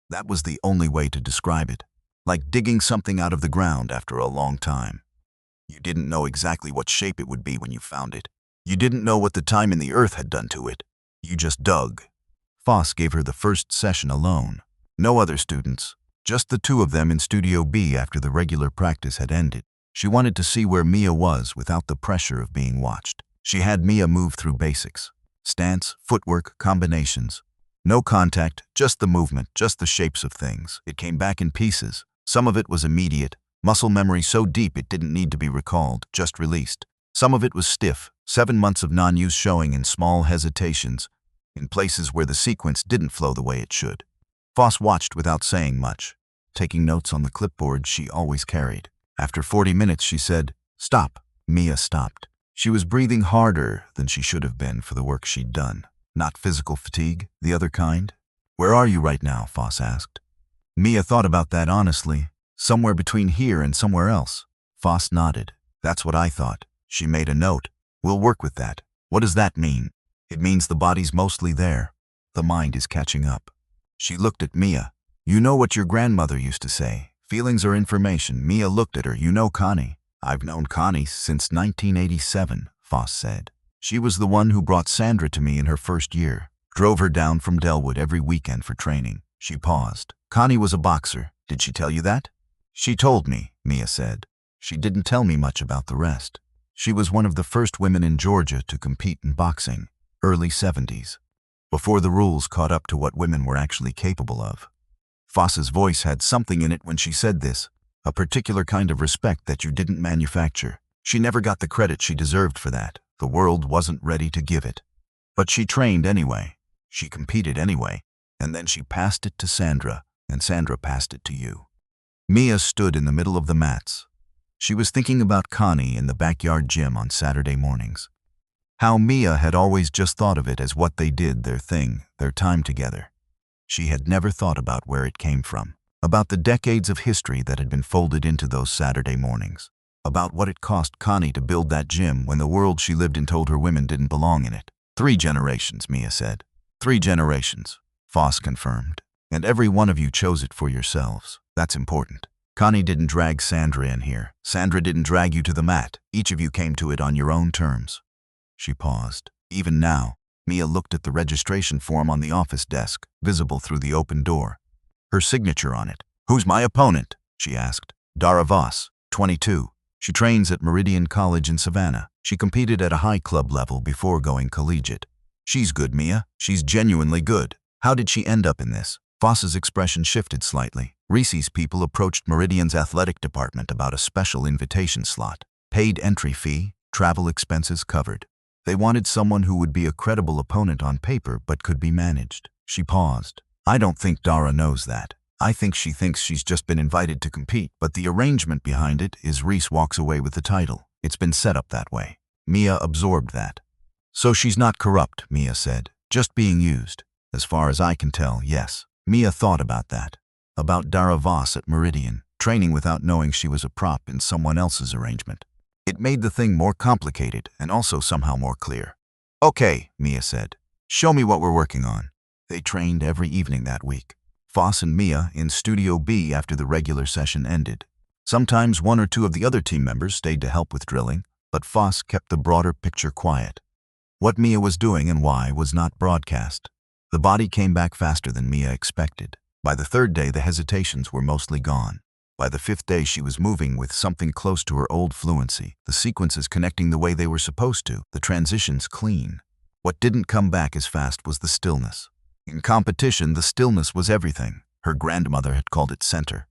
That was the only way to describe it. Like digging something out of the ground after a long time. You didn't know exactly what shape it would be when you found it. You didn't know what the time in the earth had done to it. You just dug. Foss gave her the first session alone. No other students. Just the two of them in Studio B after the regular practice had ended. She wanted to see where Mia was without the pressure of being watched. She had Mia move through basics. Stance, footwork, combinations. No contact, just the movement, just the shapes of things. It came back in pieces. Some of it was immediate, muscle memory so deep it didn't need to be recalled, just released. Some of it was stiff, 7 months of non-use showing in small hesitations, in places where the sequence didn't flow the way it should. Foss watched without saying much, taking notes on the clipboard she always carried. After 40 minutes, she said, "Stop." Mia stopped. She was breathing harder than she should have been for the work she'd done. Not physical fatigue, the other kind. "Where are you right now?" Foss asked. Mia thought about that honestly. "Somewhere between here and somewhere else." Foss nodded. "That's what I thought." She made a note. "We'll work with that." "What does that mean?" "It means the body's mostly there. The mind is catching up." She looked at Mia. "You know what your grandmother used to say. Feelings are information." Mia looked at her. "You know Connie." "I've known Connie since 1987, Foss said. "She was the one who brought Sandra to me in her first year. Drove her down from Delwood every weekend for training." She paused. "Connie was a boxer. Did she tell you that?" "She told me," Mia said. "She didn't tell me much about the rest. She was one of the first women in Georgia to compete in boxing, early 70s, before the rules caught up to what women were actually capable of." Foss's voice had something in it when she said this, a particular kind of respect that you didn't manufacture. She never got the credit she deserved for that. The world wasn't ready to give it. But she trained anyway. She competed anyway. And then she passed it to Sandra, and Sandra passed it to you. Mia stood in the middle of the mats. She was thinking about Connie in the backyard gym on Saturday mornings. How Mia had always just thought of it as what they did, their thing, their time together. She had never thought about where it came from, about the decades of history that had been folded into those Saturday mornings, about what it cost Connie to build that gym when the world she lived in told her women didn't belong in it. 3 generations, Mia said. 3 generations, Foss confirmed. And every one of you chose it for yourselves. That's important. Connie didn't drag Sandra in here. Sandra didn't drag you to the mat. Each of you came to it on your own terms. She paused. Even now, Mia looked at the registration form on the office desk, visible through the open door. Her signature on it. "Who's my opponent?" she asked. "Dara Voss, 22. She trains at Meridian College in Savannah. She competed at a high club level before going collegiate. She's good, Mia. She's genuinely good. How did she end up in this?" Voss's expression shifted slightly. Reese's people approached Meridian's athletic department about a special invitation slot. Paid entry fee, travel expenses covered. They wanted someone who would be a credible opponent on paper but could be managed. She paused. "I don't think Dara knows that. I think she thinks she's just been invited to compete, but the arrangement behind it is Reese walks away with the title. It's been set up that way." Mia absorbed that. "So she's not corrupt," Mia said. "Just being used. As far as I can tell, yes." Mia thought about that. About Dara Voss at Meridian, training without knowing she was a prop in someone else's arrangement. It made the thing more complicated and also somehow more clear. "Okay," Mia said. "Show me what we're working on." They trained every evening that week. Voss and Mia in Studio B after the regular session ended. Sometimes one or two of the other team members stayed to help with drilling, but Voss kept the broader picture quiet. What Mia was doing and why was not broadcast. The body came back faster than Mia expected. By the third day, the hesitations were mostly gone. By the fifth day, she was moving with something close to her old fluency, the sequences connecting the way they were supposed to, the transitions clean. What didn't come back as fast was the stillness. In competition, the stillness was everything. Her grandmother had called it center.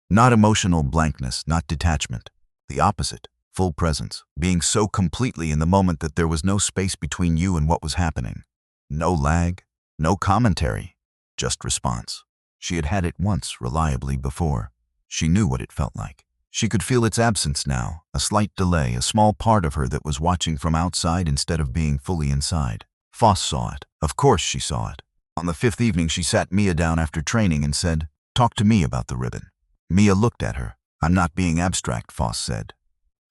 Not emotional blankness, not detachment. The opposite, full presence, being so completely in the moment that there was no space between you and what was happening. No lag, no commentary, just response. She had had it once reliably before. She knew what it felt like. She could feel its absence now, a slight delay, a small part of her that was watching from outside instead of being fully inside. Voss saw it. Of course she saw it. On the fifth evening, she sat Mia down after training and said, "Talk to me about the ribbon." Mia looked at her. "I'm not being abstract," Voss said.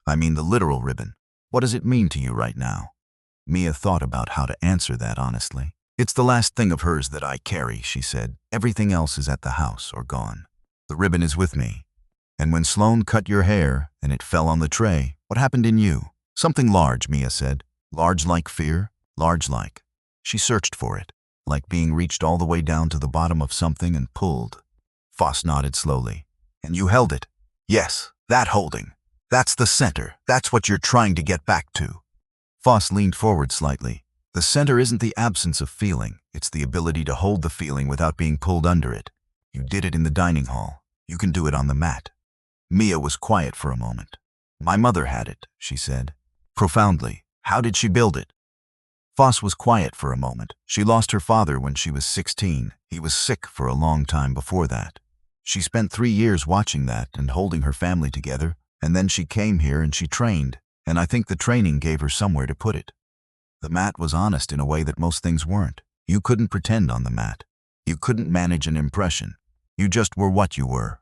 "I mean the literal ribbon. What does it mean to you right now?" Mia thought about how to answer that honestly. "It's the last thing of hers that I carry," she said. "Everything else is at the house or gone. The ribbon is with me. And when Sloane cut your hair and it fell on the tray, what happened in you?" "Something large," Mia said. "Large like fear, large like." She searched for it, like being reached all the way down to the bottom of something and pulled. Voss nodded slowly. "And you held it?" "Yes, that holding. That's the center. That's what you're trying to get back to." Voss leaned forward slightly. "The center isn't the absence of feeling. It's the ability to hold the feeling without being pulled under it. You did it in the dining hall. You can do it on the mat." Mia was quiet for a moment. "My mother had it," she said. Profoundly. "How did she build it?" Voss was quiet for a moment. "She lost her father when she was 16. He was sick for a long time before that. She spent 3 years watching that and holding her family together, and then she came here and she trained, and I think the training gave her somewhere to put it. The mat was honest in a way that most things weren't. You couldn't pretend on the mat. You couldn't manage an impression. You just were what you were."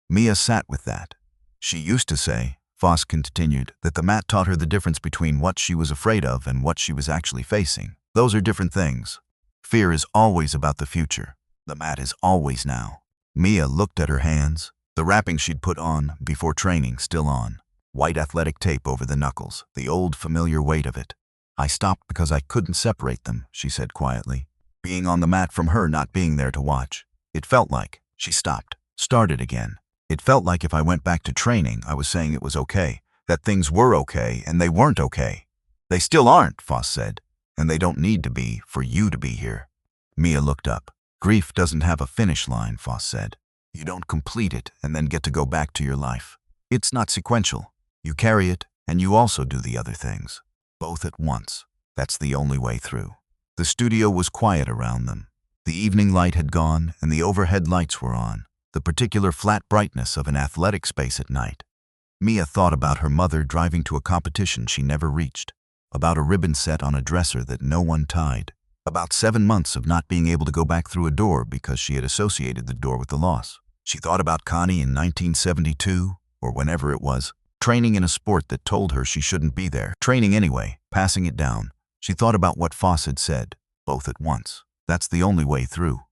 Mia sat with that. She used to say, Voss continued, that the mat taught her the difference between what she was afraid of and what she was actually facing. Those are different things. Fear is always about the future. The mat is always now. Mia looked at her hands, the wrapping she'd put on before training still on. White athletic tape over the knuckles, the old familiar weight of it. "I stopped because I couldn't separate them," she said quietly. Being on the mat from her not being there to watch. It felt like, she stopped, started again. It felt like if I went back to training, I was saying it was okay, that things were okay, and they weren't okay. "They still aren't," Voss said, "and they don't need to be for you to be here." Mia looked up. "Grief doesn't have a finish line," Voss said. "You don't complete it and then get to go back to your life. It's not sequential. You carry it, and you also do the other things. Both at once. That's the only way through." The studio was quiet around them. The evening light had gone, and the overhead lights were on, the particular flat brightness of an athletic space at night. Mia thought about her mother driving to a competition she never reached, about a ribbon set on a dresser that no one tied, about 7 months of not being able to go back through a door because she had associated the door with the loss. She thought about Connie in 1972, or whenever it was, training in a sport that told her she shouldn't be there, training anyway, passing it down. She thought about what Voss had said, both at once. That's the only way through.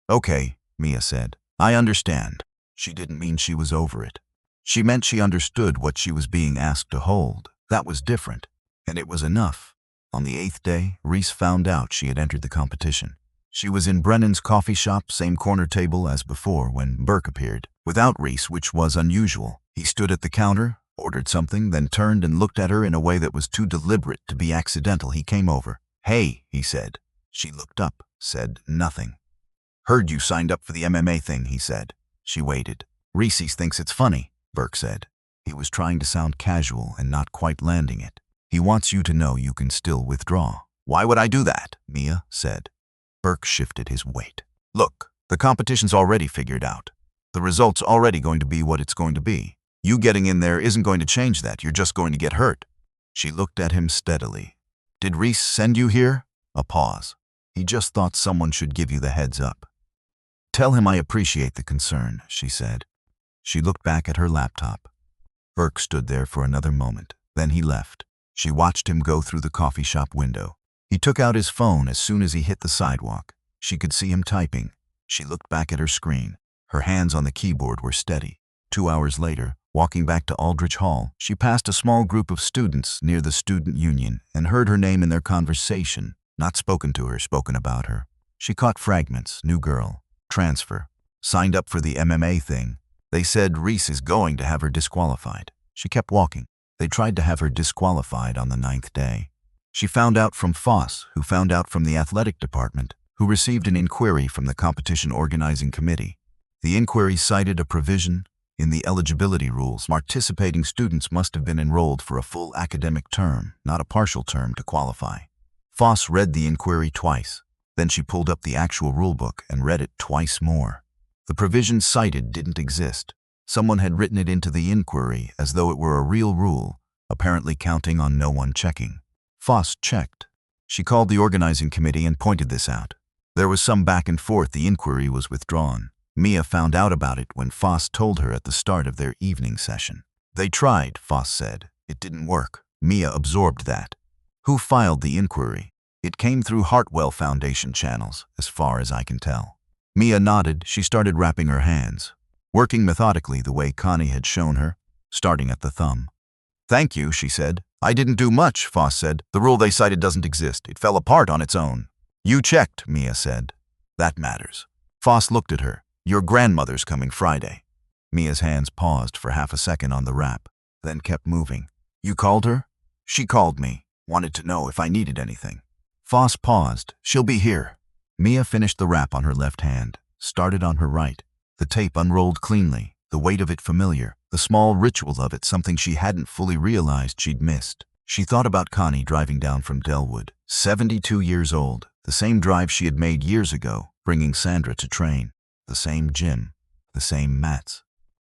"Okay," Mia said. I understand. She didn't mean she was over it. She meant she understood what she was being asked to hold. That was different, and it was enough. On the 8th day, Reese found out she had entered the competition. She was in Brennan's coffee shop, same corner table as before when Burke appeared. Without Reese, which was unusual. He stood at the counter, ordered something, then turned and looked at her in a way that was too deliberate to be accidental. He came over. Hey, he said. She looked up, said nothing. Heard you signed up for the MMA thing, he said. She waited. Reese thinks it's funny, Burke said. He was trying to sound casual and not quite landing it. He wants you to know you can still withdraw. Why would I do that? Mia said. Burke shifted his weight. Look, the competition's already figured out. The result's already going to be what it's going to be. You getting in there isn't going to change that. You're just going to get hurt. She looked at him steadily. Did Reese send you here? A pause. He just thought someone should give you the heads up. Tell him I appreciate the concern, she said. She looked back at her laptop. Burke stood there for another moment. Then he left. She watched him go through the coffee shop window. He took out his phone as soon as he hit the sidewalk. She could see him typing. She looked back at her screen. Her hands on the keyboard were steady. 2 hours later, walking back to Aldrich Hall, she passed a small group of students near the student union and heard her name in their conversation. Not spoken to her, spoken about her. She caught fragments. New girl. Transfer. Signed up for the MMA thing. They said Reese is going to have her disqualified. She kept walking. They tried to have her disqualified on the 9th day. She found out from Foss, who found out from the athletic department, who received an inquiry from the competition organizing committee. The inquiry cited a provision in the eligibility rules. Participating students must have been enrolled for a full academic term, not a partial term, to qualify. Foss read the inquiry twice. Then she pulled up the actual rulebook and read it twice more. The provision cited didn't exist. Someone had written it into the inquiry as though it were a real rule, apparently counting on no one checking. Foss checked. She called the organizing committee and pointed this out. There was some back and forth. The inquiry was withdrawn. Mia found out about it when Foss told her at the start of their evening session. They tried, Foss said. It didn't work. Mia absorbed that. Who filed the inquiry? It came through Hartwell Foundation channels, as far as I can tell. Mia nodded. She started wrapping her hands, working methodically the way Connie had shown her, starting at the thumb. Thank you, she said. I didn't do much, Foss said. The rule they cited doesn't exist. It fell apart on its own. You checked, Mia said. That matters. Foss looked at her. Your grandmother's coming Friday. Mia's hands paused for half a second on the wrap, then kept moving. You called her? She called me. Wanted to know if I needed anything. Foss paused. She'll be here. Mia finished the wrap on her left hand, started on her right. The tape unrolled cleanly, the weight of it familiar, the small ritual of it something she hadn't fully realized she'd missed. She thought about Connie driving down from Delwood, 72 years old, the same drive she had made years ago, bringing Sandra to train. The same gym, the same mats.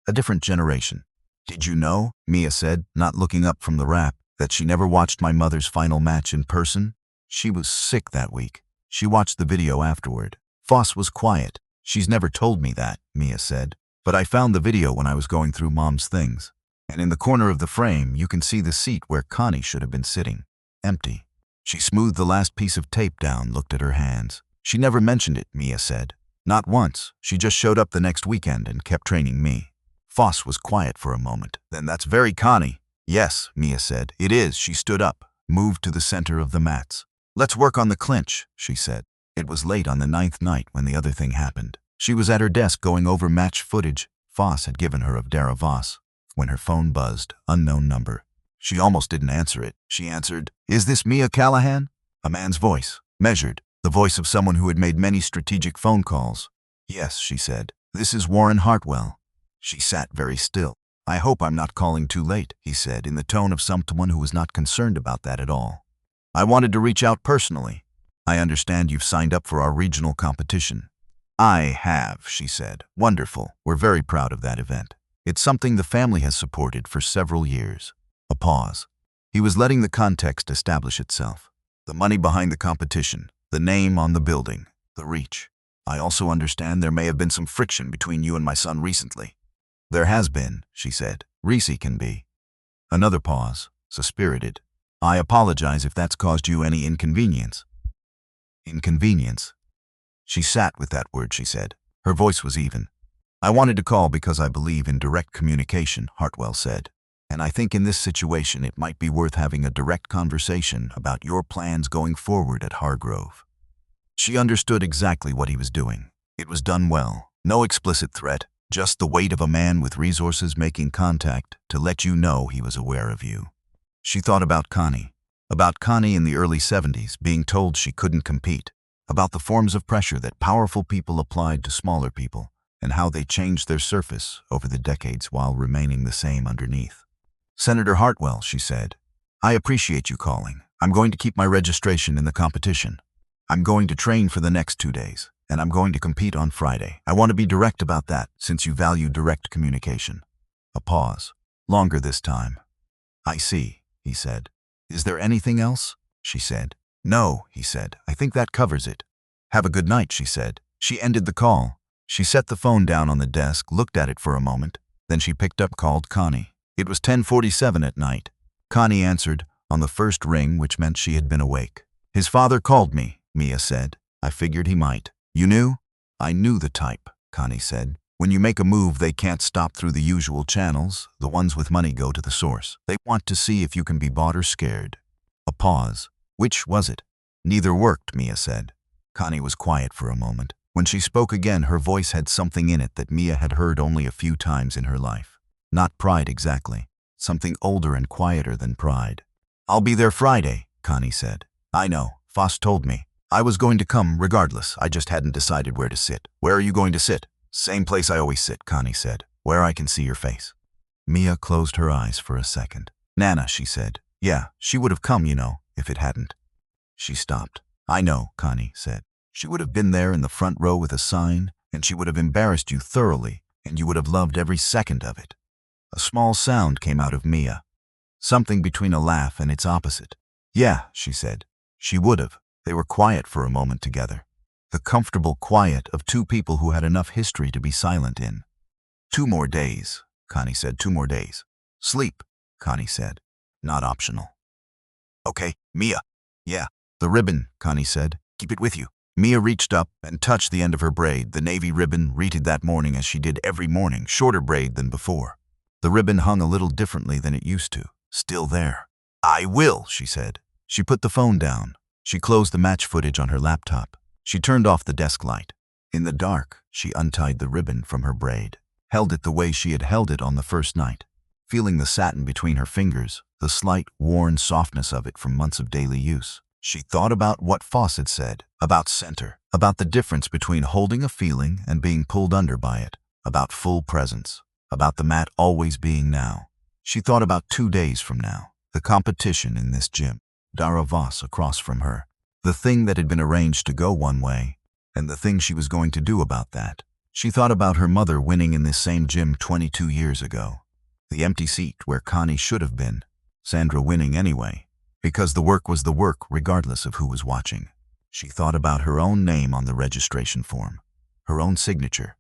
A different generation. Did you know, Mia said, not looking up from the wrap, that she never watched my mother's final match in person? She was sick that week. She watched the video afterward. Foss was quiet. She's never told me that, Mia said. But I found the video when I was going through Mom's things. And in the corner of the frame, you can see the seat where Connie should have been sitting. Empty. She smoothed the last piece of tape down, looked at her hands. She never mentioned it, Mia said. Not once. She just showed up the next weekend and kept training me. Foss was quiet for a moment. Then that's very Connie. Yes, Mia said. It is. She stood up, moved to the center of the mats. Let's work on the clinch, she said. It was late on the 9th night when the other thing happened. She was at her desk going over match footage Foss had given her of Dara Voss when her phone buzzed. Unknown number. She almost didn't answer it. She answered, Is this Mia Callahan? A man's voice, measured, the voice of someone who had made many strategic phone calls. Yes, she said. This is Warren Hartwell. She sat very still. I hope I'm not calling too late, he said, in the tone of someone who was not concerned about that at all. I wanted to reach out personally. I understand you've signed up for our regional competition. I have, she said. Wonderful. We're very proud of that event. It's something the family has supported for several years. A pause. He was letting the context establish itself. The money behind the competition, the name on the building, the reach. I also understand there may have been some friction between you and my son recently. There has been, she said. Reese can be. Another pause, spirited. I apologize if that's caused you any inconvenience. Inconvenience. She sat with that word, she said. Her voice was even. "I wanted to call because I believe in direct communication," Hartwell said. "And I think in this situation it might be worth having a direct conversation about your plans going forward at Hargrove." She understood exactly what he was doing. It was done well. No explicit threat, just the weight of a man with resources making contact to let you know he was aware of you. She thought about Connie. About Connie in the early 70s being told she couldn't compete. About the forms of pressure that powerful people applied to smaller people, and how they changed their surface over the decades while remaining the same underneath. "Senator Hartwell," she said, "I appreciate you calling. I'm going to keep my registration in the competition. I'm going to train for the next 2 days, and I'm going to compete on Friday. I want to be direct about that, since you value direct communication." A pause. Longer this time. "I see," he said. "Is there anything else?" she said. "No," he said. "I think that covers it." "Have a good night," she said. She ended the call. She set the phone down on the desk, looked at it for a moment. Then she picked up, called Connie. It was 10:47 at night. Connie answered on the first ring, which meant she had been awake. "His father called me," Mia said. "I figured he might." "You knew?" "I knew the type," Connie said. "When you make a move, they can't stop through the usual channels. The ones with money go to the source. They want to see if you can be bought or scared." A pause. "Which was it?" "Neither worked," Mia said. Connie was quiet for a moment. When she spoke again, her voice had something in it that Mia had heard only a few times in her life. Not pride exactly. Something older and quieter than pride. "I'll be there Friday," Connie said. "I know. Foss told me. I was going to come regardless. I just hadn't decided where to sit." "Where are you going to sit?" "Same place I always sit," Connie said. "Where I can see your face." Mia closed her eyes for a second. "Nana," she said. "Yeah, she would have come, you know, if it hadn't." She stopped. "I know," Connie said. "She would have been there in the front row with a sign, and she would have embarrassed you thoroughly, and you would have loved every second of it." A small sound came out of Mia. Something between a laugh and its opposite. "Yeah," she said. "She would have." They were quiet for a moment together. The comfortable quiet of two people who had enough history to be silent in. "2 more days," Connie said. "2 more days." "Sleep," Connie said. "Not optional." "Okay, Mia." "Yeah." "The ribbon," Connie said. "Keep it with you." Mia reached up and touched the end of her braid, the navy ribbon, reated that morning as she did every morning, shorter braid than before. The ribbon hung a little differently than it used to. Still there. "I will," she said. She put the phone down. She closed the match footage on her laptop. She turned off the desk light. In the dark, she untied the ribbon from her braid, held it the way she had held it on the first night, feeling the satin between her fingers, the slight, worn softness of it from months of daily use. She thought about what Foss had said, about center, about the difference between holding a feeling and being pulled under by it, about full presence, about the mat always being now. She thought about 2 days from now, the competition in this gym, Dara Voss across from her, the thing that had been arranged to go one way, and the thing she was going to do about that. She thought about her mother winning in this same gym 22 years ago, the empty seat where Connie should have been, Sandra winning anyway, because the work was the work regardless of who was watching. She thought about her own name on the registration form, her own signature,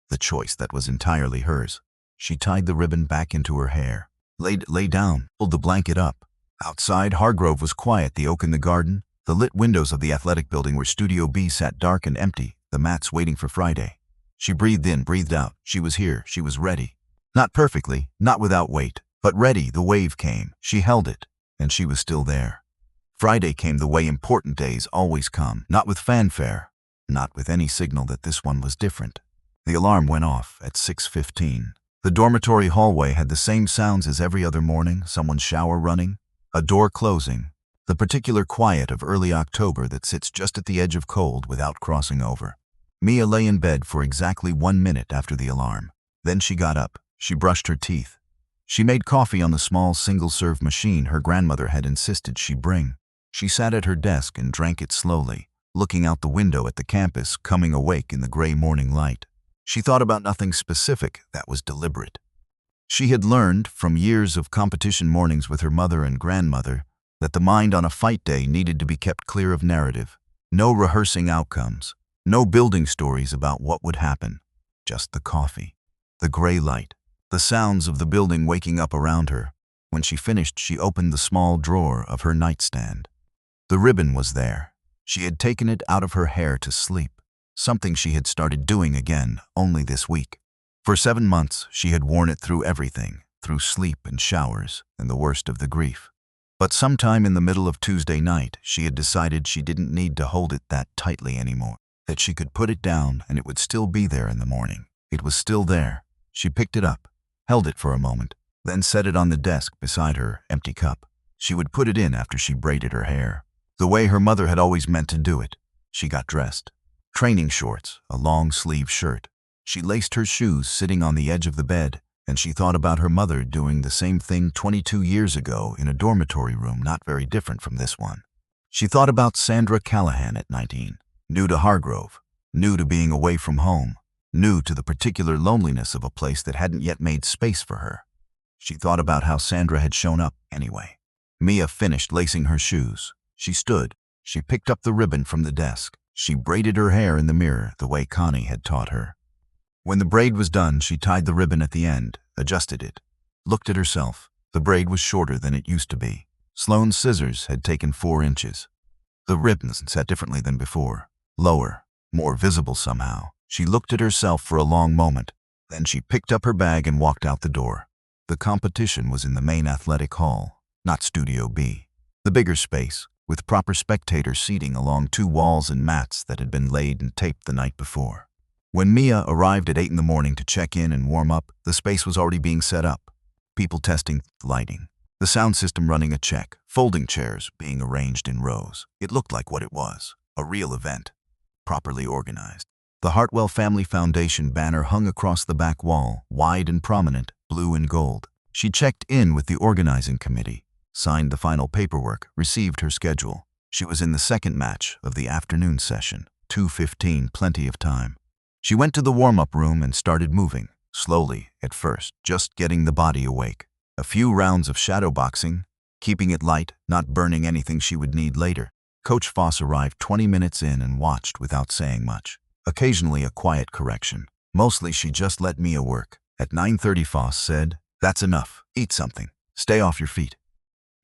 the choice that was entirely hers. She tied the ribbon back into her hair, lay down, pulled the blanket up. Outside, Hargrove was quiet, the oak in the garden, the lit windows of the athletic building where Studio B sat dark and empty, the mats waiting for Friday. She breathed in, breathed out. She was here, she was ready. Not perfectly, not without weight, but ready. The wave came, she held it, and she was still there. Friday came the way important days always come, not with fanfare, not with any signal that this one was different. The alarm went off at 6:15. The dormitory hallway had the same sounds as every other morning, someone's shower running, a door closing, the particular quiet of early October that sits just at the edge of cold without crossing over. Mia lay in bed for exactly 1 minute after the alarm. Then she got up. She brushed her teeth. She made coffee on the small single-serve machine her grandmother had insisted she bring. She sat at her desk and drank it slowly, looking out the window at the campus coming awake in the gray morning light. She thought about nothing specific that was deliberate. She had learned from years of competition mornings with her mother and grandmother that the mind on a fight day needed to be kept clear of narrative. No rehearsing outcomes, no building stories about what would happen. Just the coffee, the gray light, the sounds of the building waking up around her. When she finished, she opened the small drawer of her nightstand. The ribbon was there. She had taken it out of her hair to sleep. something she had started doing again only this week. For 7 months, she had worn it through everything, through sleep and showers and the worst of the grief. But sometime in the middle of Tuesday night, she had decided she didn't need to hold it that tightly anymore, that she could put it down and it would still be there in the morning. It was still there. She picked it up, held it for a moment, then set it on the desk beside her empty cup. She would put it in after she braided her hair, the way her mother had always meant to do it. She got dressed. Training shorts, a long-sleeve shirt. She laced her shoes sitting on the edge of the bed, and she thought about her mother doing the same thing 22 years ago in a dormitory room not very different from this one. She thought about Sandra Callahan at 19, new to Hargrove, new to being away from home, new to the particular loneliness of a place that hadn't yet made space for her. She thought about how Sandra had shown up anyway. Mia finished lacing her shoes. She stood. She picked up the ribbon from the desk. She braided her hair in the mirror the way Connie had taught her. When the braid was done, she tied the ribbon at the end, adjusted it, looked at herself. The braid was shorter than it used to be. Sloane's scissors had taken 4 inches. The ribbons sat differently than before, lower, more visible somehow. She looked at herself for a long moment. Then she picked up her bag and walked out the door. The competition was in the main athletic hall, not Studio B. The bigger space, with proper spectator seating along 2 walls and mats that had been laid and taped the night before. When Mia arrived at 8 in the morning to check in and warm up, the space was already being set up. People testing lighting. The sound system running a check. Folding chairs being arranged in rows. It looked like what it was, a real event, properly organized. The Hartwell Family Foundation banner hung across the back wall, wide and prominent, blue and gold. She checked in with the organizing committee, signed the final paperwork, received her schedule. She was in the second match of the afternoon session, 2:15, plenty of time. She went to the warm-up room and started moving, slowly at first, just getting the body awake. A few rounds of shadowboxing, keeping it light, not burning anything she would need later. Coach Foss arrived 20 minutes in and watched without saying much. Occasionally a quiet correction. Mostly she just let Mia work. At 9:30 Foss said, "That's enough. Eat something. Stay off your feet."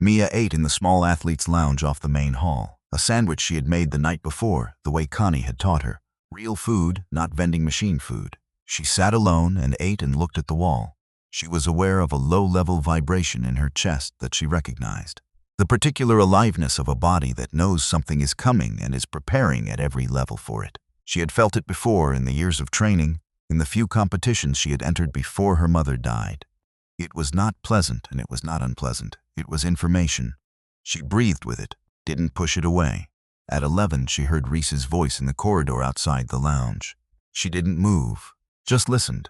Mia ate in the small athlete's lounge off the main hall. A sandwich she had made the night before, the way Connie had taught her. Real food, not vending machine food. She sat alone and ate and looked at the wall. She was aware of a low-level vibration in her chest that she recognized. The particular aliveness of a body that knows something is coming and is preparing at every level for it. She had felt it before in the years of training, in the few competitions she had entered before her mother died. It was not pleasant and it was not unpleasant. It was information. She breathed with it, didn't push it away. At 11, she heard Reese's voice in the corridor outside the lounge. She didn't move, just listened.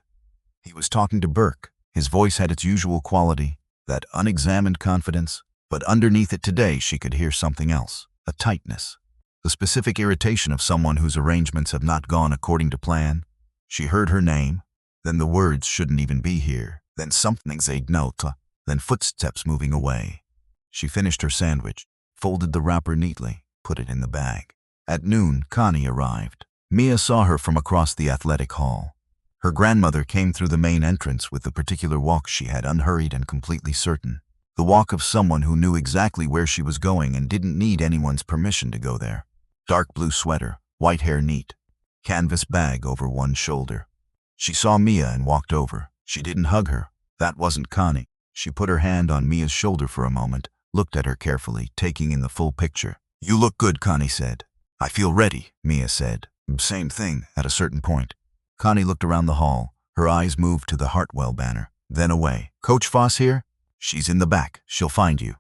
He was talking to Burke. His voice had its usual quality, that unexamined confidence, but underneath it today she could hear something else, a tightness. The specific irritation of someone whose arrangements have not gone according to plan. She heard her name, then the words "shouldn't even be here," then something "zaid nota," then footsteps moving away. She finished her sandwich, folded the wrapper neatly, put it in the bag. At noon, Connie arrived. Mia saw her from across the athletic hall. Her grandmother came through the main entrance with the particular walk she had, unhurried and completely certain. The walk of someone who knew exactly where she was going and didn't need anyone's permission to go there. Dark blue sweater, white hair neat, canvas bag over one shoulder. She saw Mia and walked over. She didn't hug her. That wasn't Connie. She put her hand on Mia's shoulder for a moment, looked at her carefully, taking in the full picture. "You look good," Connie said. "I feel ready," Mia said. Same thing, at a certain point. Connie looked around the hall. Her eyes moved to the Hartwell banner, then away. "Coach Foss here?" "She's in the back. She'll find you."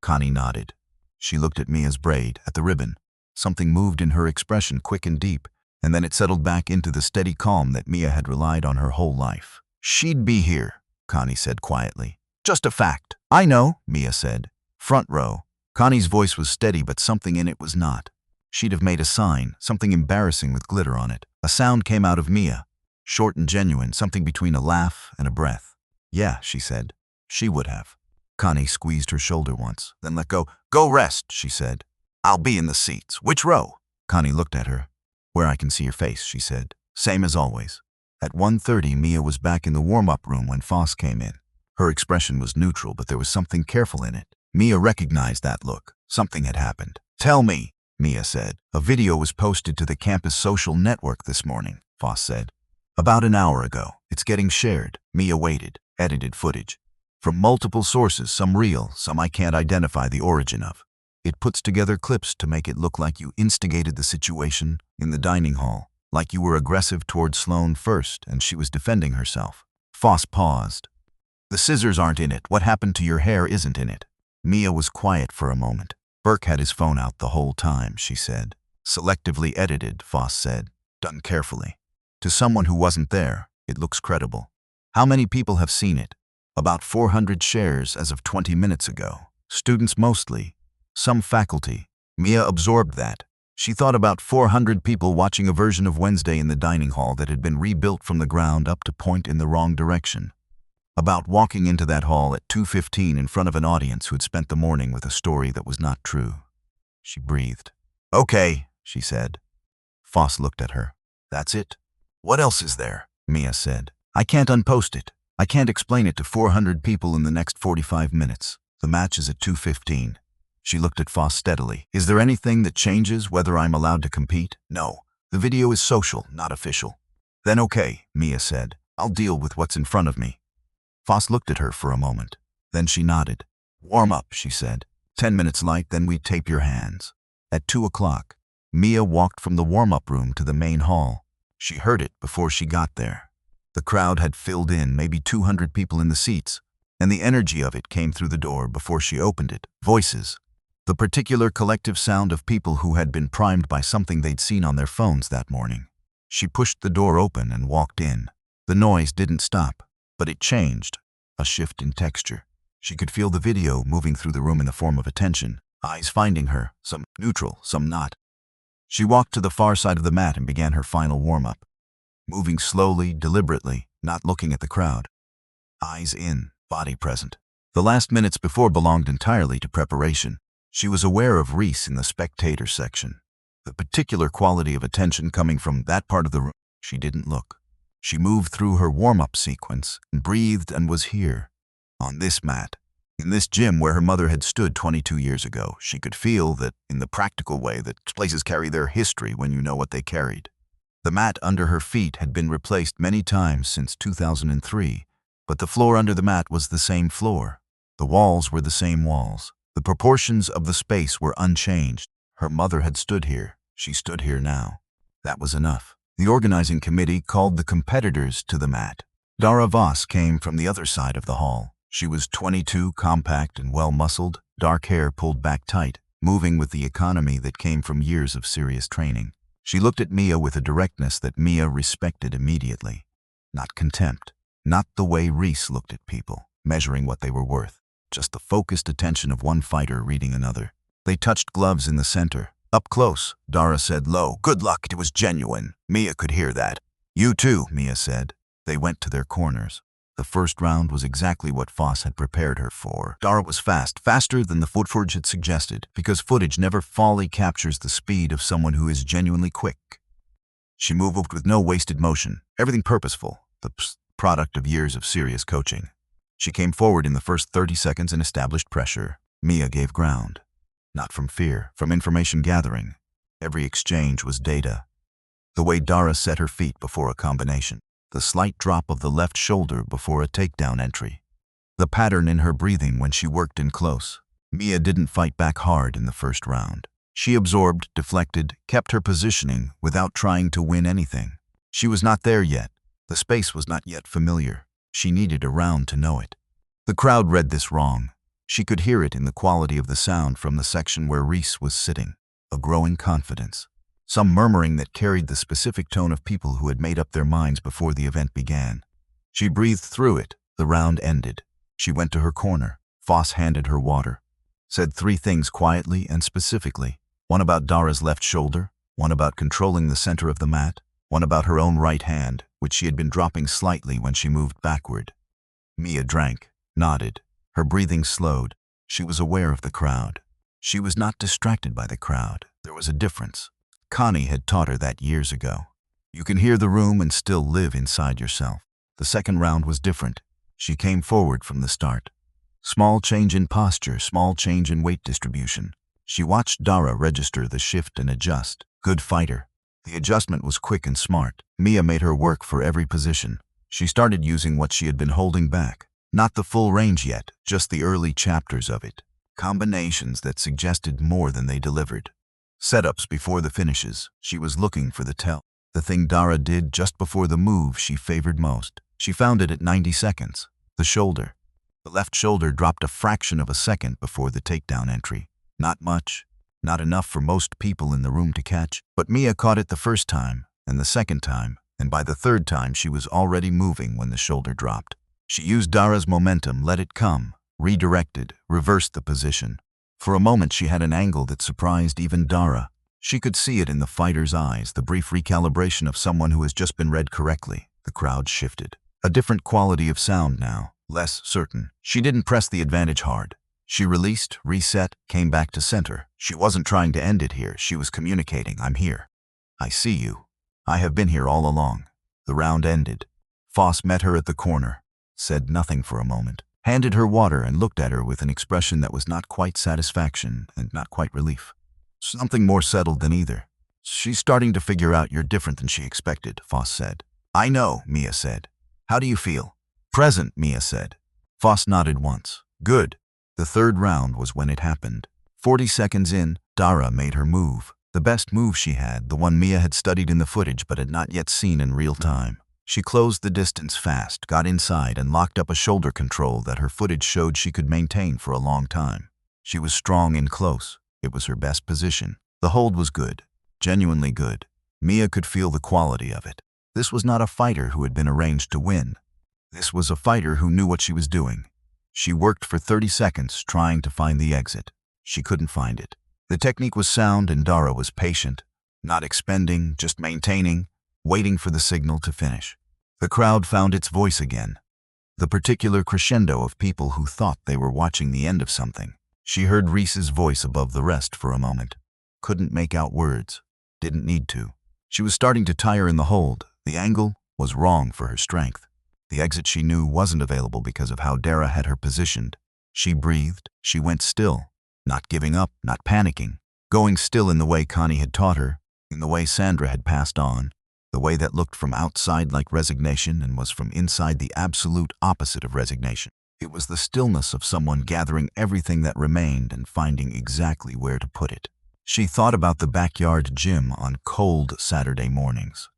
Connie nodded. She looked at Mia's braid, at the ribbon. Something moved in her expression, quick and deep, and then it settled back into the steady calm that Mia had relied on her whole life. "She'd be here," Connie said quietly. "Just a fact." "I know," Mia said. "Front row." Connie's voice was steady, but something in it was not. She'd have made a sign, something embarrassing with glitter on it. A sound came out of Mia, short and genuine, something between a laugh and a breath. "Yeah," she said. She would have. Connie squeezed her shoulder once, then let go. "Go rest," she said. "I'll be in the seats. Which row?" Connie looked at her. "Where I can see your face," she said. "Same as always." At 1:30, Mia was back in the warm-up room when Foss came in. Her expression was neutral, but there was something careful in it. Mia recognized that look. Something had happened. "Tell me," Mia said. A video was posted to the campus social network this morning, Foss said. About an hour ago. It's getting shared. Mia waited. Edited footage. From multiple sources, some real, some I can't identify the origin of. It puts together clips to make it look like you instigated the situation in the dining hall, like you were aggressive toward Sloane first and she was defending herself. Foss paused. The scissors aren't in it. What happened to your hair isn't in it. Mia was quiet for a moment. Burke had his phone out the whole time, she said. Selectively edited, Foss said. Done carefully. To someone who wasn't there, it looks credible. How many people have seen it? About 400 shares as of 20 minutes ago. Students mostly. Some faculty. Mia absorbed that. She thought about 400 people watching a version of Wednesday in the dining hall that had been rebuilt from the ground up to point in the wrong direction. About walking into that hall at 2:15 in front of an audience who had spent the morning with a story that was not true. She breathed. Okay, she said. Foss looked at her. That's it? What else is there? Mia said. I can't unpost it. I can't explain it to 400 people in the next 45 minutes. The match is at 2:15. She looked at Foss steadily. Is there anything that changes whether I'm allowed to compete? No. The video is social, not official. Then okay, Mia said. I'll deal with what's in front of me. Foss looked at her for a moment. Then she nodded. Warm up, she said. 10 minutes light, then we tape your hands. At 2 o'clock, Mia walked from the warm-up room to the main hall. She heard it before she got there. The crowd had filled in, maybe 200 people in the seats, and the energy of it came through the door before she opened it. Voices. The particular collective sound of people who had been primed by something they'd seen on their phones that morning. She pushed the door open and walked in. The noise didn't stop, but it changed, a shift in texture. She could feel the video moving through the room in the form of attention, eyes finding her, some neutral, some not. She walked to the far side of the mat and began her final warm-up, moving slowly, deliberately, not looking at the crowd. Eyes in, body present. The last minutes before belonged entirely to preparation. She was aware of Reese in the spectator section. The particular quality of attention coming from that part of the room. She didn't look. She moved through her warm-up sequence and breathed and was here, on this mat, in this gym where her mother had stood 22 years ago. She could feel that, in the practical way that places carry their history when you know what they carried. The mat under her feet had been replaced many times since 2003, but the floor under the mat was the same floor. The walls were the same walls. The proportions of the space were unchanged. Her mother had stood here. She stood here now. That was enough. The organizing committee called the competitors to the mat. Dara Voss came from the other side of the hall. She was 22, compact and well-muscled, dark hair pulled back tight, moving with the economy that came from years of serious training. She looked at Mia with a directness that Mia respected immediately. Not contempt. Not the way Reese looked at people, measuring what they were worth. Just the focused attention of one fighter reading another. They touched gloves in the center. Up close, Dara said low, "Good luck, it was genuine." Mia could hear that. "You too," Mia said. They went to their corners. The first round was exactly what Foss had prepared her for. Dara was fast, faster than the footage had suggested, because footage never fully captures the speed of someone who is genuinely quick. She moved with no wasted motion, everything purposeful, the product of years of serious coaching. She came forward in the first 30 seconds and established pressure. Mia gave ground. Not from fear, from information gathering. Every exchange was data. The way Dara set her feet before a combination. The slight drop of the left shoulder before a takedown entry. The pattern in her breathing when she worked in close. Mia didn't fight back hard in the first round. She absorbed, deflected, kept her positioning without trying to win anything. She was not there yet. The space was not yet familiar. She needed a round to know it. The crowd read this wrong. She could hear it in the quality of the sound from the section where Reese was sitting. A growing confidence. Some murmuring that carried the specific tone of people who had made up their minds before the event began. She breathed through it. The round ended. She went to her corner. Foss handed her water. Said 3 things quietly and specifically. One about Dara's left shoulder, one about controlling the center of the mat, one about her own right hand, which she had been dropping slightly when she moved backward. Mia drank, nodded. Her breathing slowed. She was aware of the crowd. She was not distracted by the crowd. There was a difference. Connie had taught her that years ago. You can hear the room and still live inside yourself. The second round was different. She came forward from the start. Small change in posture, small change in weight distribution. She watched Dara register the shift and adjust. Good fighter. The adjustment was quick and smart. Mia made her work for every position. She started using what she had been holding back. Not the full range yet, just the early chapters of it. Combinations that suggested more than they delivered. Setups before the finishes. She was looking for the tell. The thing Dara did just before the move she favored most. She found it at 90 seconds. The shoulder. The left shoulder dropped a fraction of a second before the takedown entry. Not much. Not enough for most people in the room to catch. But Mia caught it the first time, and the second time, and by the third time she was already moving when the shoulder dropped. She used Dara's momentum, let it come, redirected, reversed the position. For a moment she had an angle that surprised even Dara. She could see it in the fighter's eyes, the brief recalibration of someone who has just been read correctly. The crowd shifted. A different quality of sound now, less certain. She didn't press the advantage hard. She released, reset, came back to center. She wasn't trying to end it here. She was communicating, I'm here. I see you. I have been here all along. The round ended. Foss met her at the corner, said nothing for a moment, handed her water and looked at her with an expression that was not quite satisfaction and not quite relief. Something more settled than either. She's starting to figure out you're different than she expected, Foss said. I know, Mia said. How do you feel? Present, Mia said. Foss nodded once. Good. The third round was when it happened. 40 seconds in, Dara made her move. The best move she had, the one Mia had studied in the footage but had not yet seen in real time. She closed the distance fast, got inside, and locked up a shoulder control that her footage showed she could maintain for a long time. She was strong in close. It was her best position. The hold was good. Genuinely good. Mia could feel the quality of it. This was not a fighter who had been arranged to win. This was a fighter who knew what she was doing. She worked for 30 seconds trying to find the exit. She couldn't find it. The technique was sound and Dara was patient, not expending, just maintaining, waiting for the signal to finish. The crowd found its voice again. The particular crescendo of people who thought they were watching the end of something. She heard Reese's voice above the rest for a moment. Couldn't make out words. Didn't need to. She was starting to tire in the hold. The angle was wrong for her strength. The exit she knew wasn't available because of how Dara had her positioned. She breathed. She went still. Not giving up, not panicking. Going still in the way Connie had taught her, in the way Sandra had passed on, the way that looked from outside like resignation and was from inside the absolute opposite of resignation. It was the stillness of someone gathering everything that remained and finding exactly where to put it. She thought about the backyard gym on cold Saturday mornings.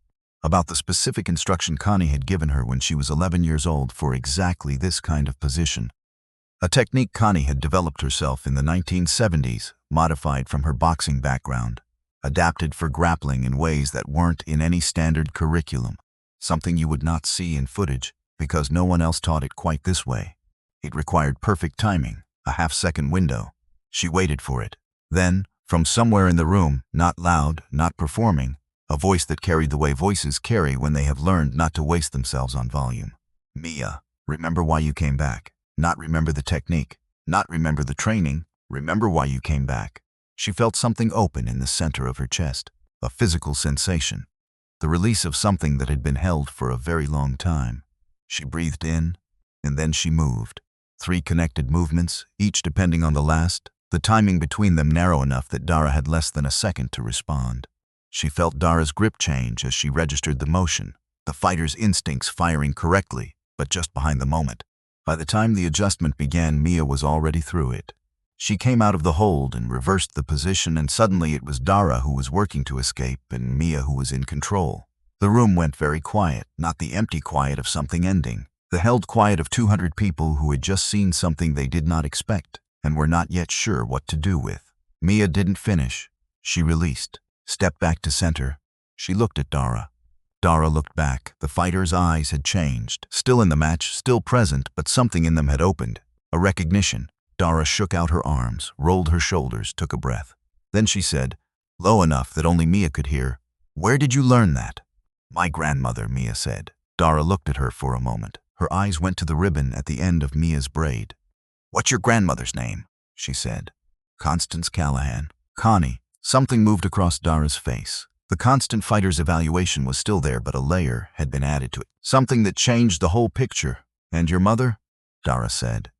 About the specific instruction Connie had given her when she was 11 years old for exactly this kind of position. A technique Connie had developed herself in the 1970s, modified from her boxing background, adapted for grappling in ways that weren't in any standard curriculum, something you would not see in footage because no one else taught it quite this way. It required perfect timing, a half-second window. She waited for it. Then, from somewhere in the room, not loud, not performing, a voice that carried the way voices carry when they have learned not to waste themselves on volume. Mia, remember why you came back. Not remember the technique, not remember the training, remember why you came back. She felt something open in the center of her chest, a physical sensation, the release of something that had been held for a very long time. She breathed in, and then she moved. 3 connected movements, each depending on the last, the timing between them narrow enough that Dara had less than a second to respond. She felt Dara's grip change as she registered the motion, the fighter's instincts firing correctly, but just behind the moment. By the time the adjustment began, Mia was already through it. She came out of the hold and reversed the position, and suddenly it was Dara who was working to escape and Mia who was in control. The room went very quiet, not the empty quiet of something ending. The held quiet of 200 people who had just seen something they did not expect and were not yet sure what to do with. Mia didn't finish. She released, stepped back to center. She looked at Dara. Dara looked back. The fighter's eyes had changed. Still in the match, still present, but something in them had opened. A recognition. Dara shook out her arms, rolled her shoulders, took a breath. Then she said, low enough that only Mia could hear, "Where did you learn that?" "My grandmother," Mia said. Dara looked at her for a moment. Her eyes went to the ribbon at the end of Mia's braid. "What's your grandmother's name?" she said. "Constance Callahan." "Connie." Something moved across Dara's face. The constant fighter's evaluation was still there, but a layer had been added to it. Something that changed the whole picture. "And your mother?" Dara said.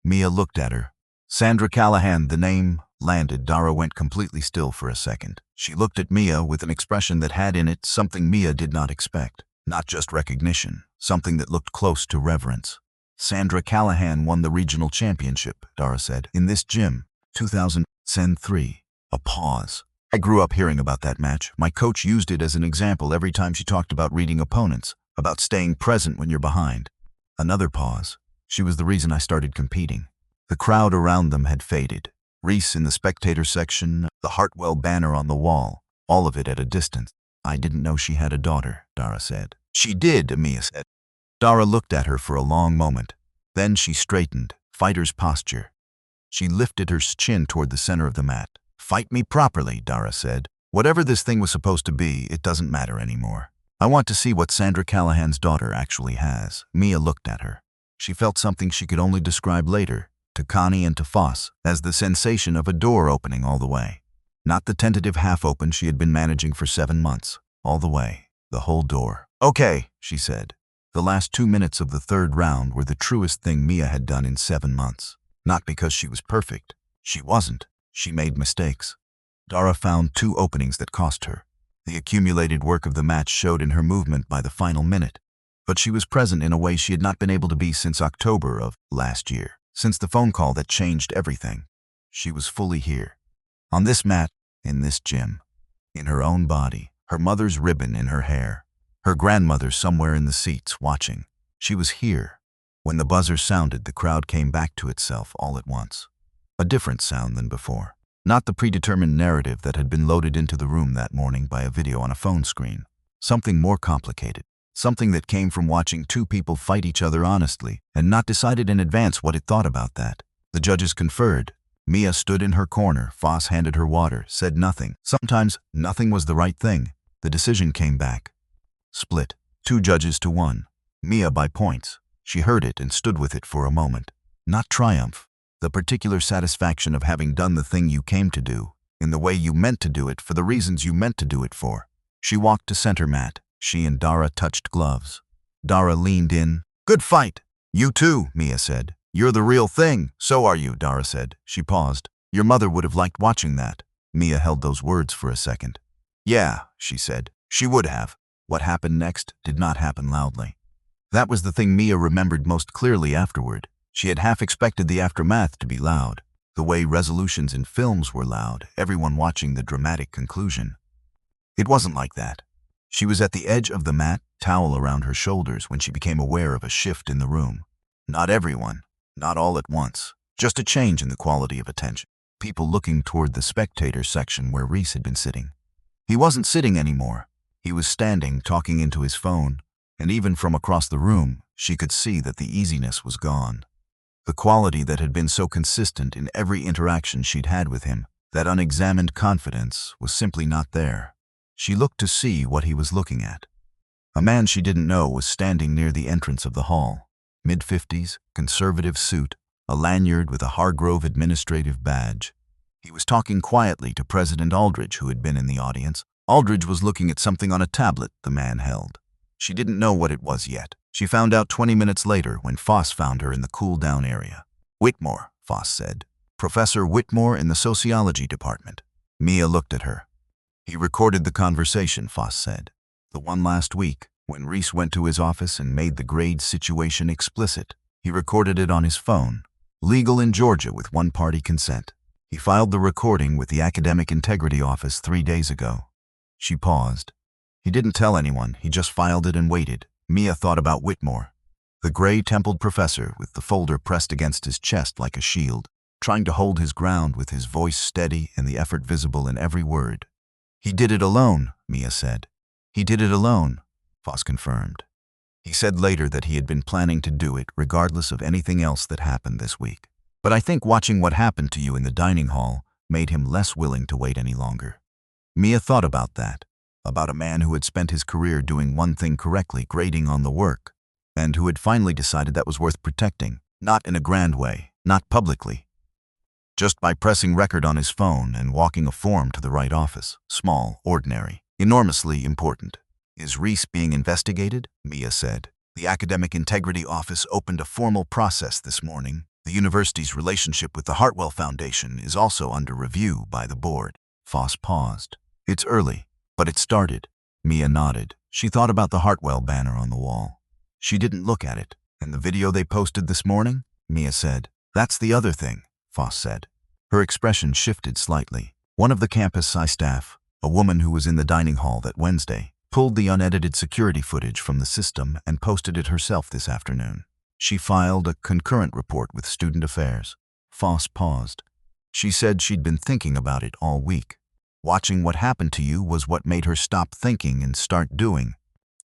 Mia looked at her. Sandra Callahan, the name, landed, Dara went completely still for a second. She looked at Mia with an expression that had in it something Mia did not expect. Not just recognition, something that looked close to reverence. Sandra Callahan won the regional championship, Dara said, in this gym, 2003. A pause. I grew up hearing about that match. My coach used it as an example every time she talked about reading opponents, about staying present when you're behind. Another pause. She was the reason I started competing. The crowd around them had faded. Reese in the spectator section, the Hartwell banner on the wall, all of it at a distance. I didn't know she had a daughter, Dara said. She did, Mia said. Dara looked at her for a long moment. Then she straightened, fighter's posture. She lifted her chin toward the center of the mat. Fight me properly, Dara said. Whatever this thing was supposed to be, it doesn't matter anymore. I want to see what Sandra Callahan's daughter actually has. Mia looked at her. She felt something she could only describe later, to Connie and to Foss, as the sensation of a door opening all the way. Not the tentative half-open she had been managing for 7 months. All the way. The whole door. Okay, she said. The last 2 minutes of the third round were the truest thing Mia had done in 7 months. Not because she was perfect. She wasn't. She made mistakes. Dara found 2 openings that cost her. The accumulated work of the match showed in her movement by the final minute. But she was present in a way she had not been able to be since October of last year. Since the phone call that changed everything. She was fully here. On this mat, in this gym. In her own body, her mother's ribbon in her hair. Her grandmother somewhere in the seats, watching. She was here. When the buzzer sounded, the crowd came back to itself all at once. A different sound than before. Not the predetermined narrative that had been loaded into the room that morning by a video on a phone screen. Something more complicated. Something that came from watching 2 people fight each other honestly and not decided in advance what it thought about that. The judges conferred. Mia stood in her corner. Foss handed her water, said nothing. Sometimes nothing was the right thing. The decision came back. Split. 2 judges to 1. Mia by points. She heard it and stood with it for a moment. Not triumph. The particular satisfaction of having done the thing you came to do, in the way you meant to do it for the reasons you meant to do it for. She walked to center mat. She and Dara touched gloves. Dara leaned in. Good fight. You too, Mia said. You're the real thing. So are you, Dara said. She paused. Your mother would have liked watching that. Mia held those words for a second. Yeah, she said. She would have. What happened next did not happen loudly. That was the thing Mia remembered most clearly afterward. She had half expected the aftermath to be loud. The way resolutions in films were loud, everyone watching the dramatic conclusion. It wasn't like that. She was at the edge of the mat, towel around her shoulders, when she became aware of a shift in the room. Not everyone, not all at once, just a change in the quality of attention. People looking toward the spectator section where Reese had been sitting. He wasn't sitting anymore. He was standing, talking into his phone, and even from across the room, she could see that the easiness was gone. The quality that had been so consistent in every interaction she'd had with him, that unexamined confidence, was simply not there. She looked to see what he was looking at. A man she didn't know was standing near the entrance of the hall. Mid-50s, conservative suit, a lanyard with a Hargrove administrative badge. He was talking quietly to President Aldridge, who had been in the audience. Aldridge was looking at something on a tablet the man held. She didn't know what it was yet. She found out 20 minutes later when Foss found her in the cool-down area. Whitmore, Foss said. Professor Whitmore in the sociology department. Mia looked at her. He recorded the conversation, Foss said. The one last week, when Reese went to his office and made the grade situation explicit. He recorded it on his phone. Legal in Georgia with one-party consent. He filed the recording with the Academic Integrity Office 3 days ago. She paused. He didn't tell anyone, he just filed it and waited. Mia thought about Whitmore. The gray-templed professor with the folder pressed against his chest like a shield, trying to hold his ground with his voice steady and the effort visible in every word. He did it alone, Mia said. He did it alone, Foss confirmed. He said later that he had been planning to do it regardless of anything else that happened this week. But I think watching what happened to you in the dining hall made him less willing to wait any longer. Mia thought about that, about a man who had spent his career doing one thing correctly, grading on the work, and who had finally decided that was worth protecting, not in a grand way, not publicly. Just by pressing record on his phone and walking a form to the right office. Small, ordinary, enormously important. Is Reese being investigated? Mia said. The Academic Integrity Office opened a formal process this morning. The university's relationship with the Hartwell Foundation is also under review by the board. Foss paused. It's early, but it started. Mia nodded. She thought about the Hartwell banner on the wall. She didn't look at it. And the video they posted this morning? Mia said. That's the other thing, Foss said. Her expression shifted slightly. One of the campus staff, a woman who was in the dining hall that Wednesday, pulled the unedited security footage from the system and posted it herself this afternoon. She filed a concurrent report with Student Affairs. Foss paused. She said she'd been thinking about it all week. Watching what happened to you was what made her stop thinking and start doing.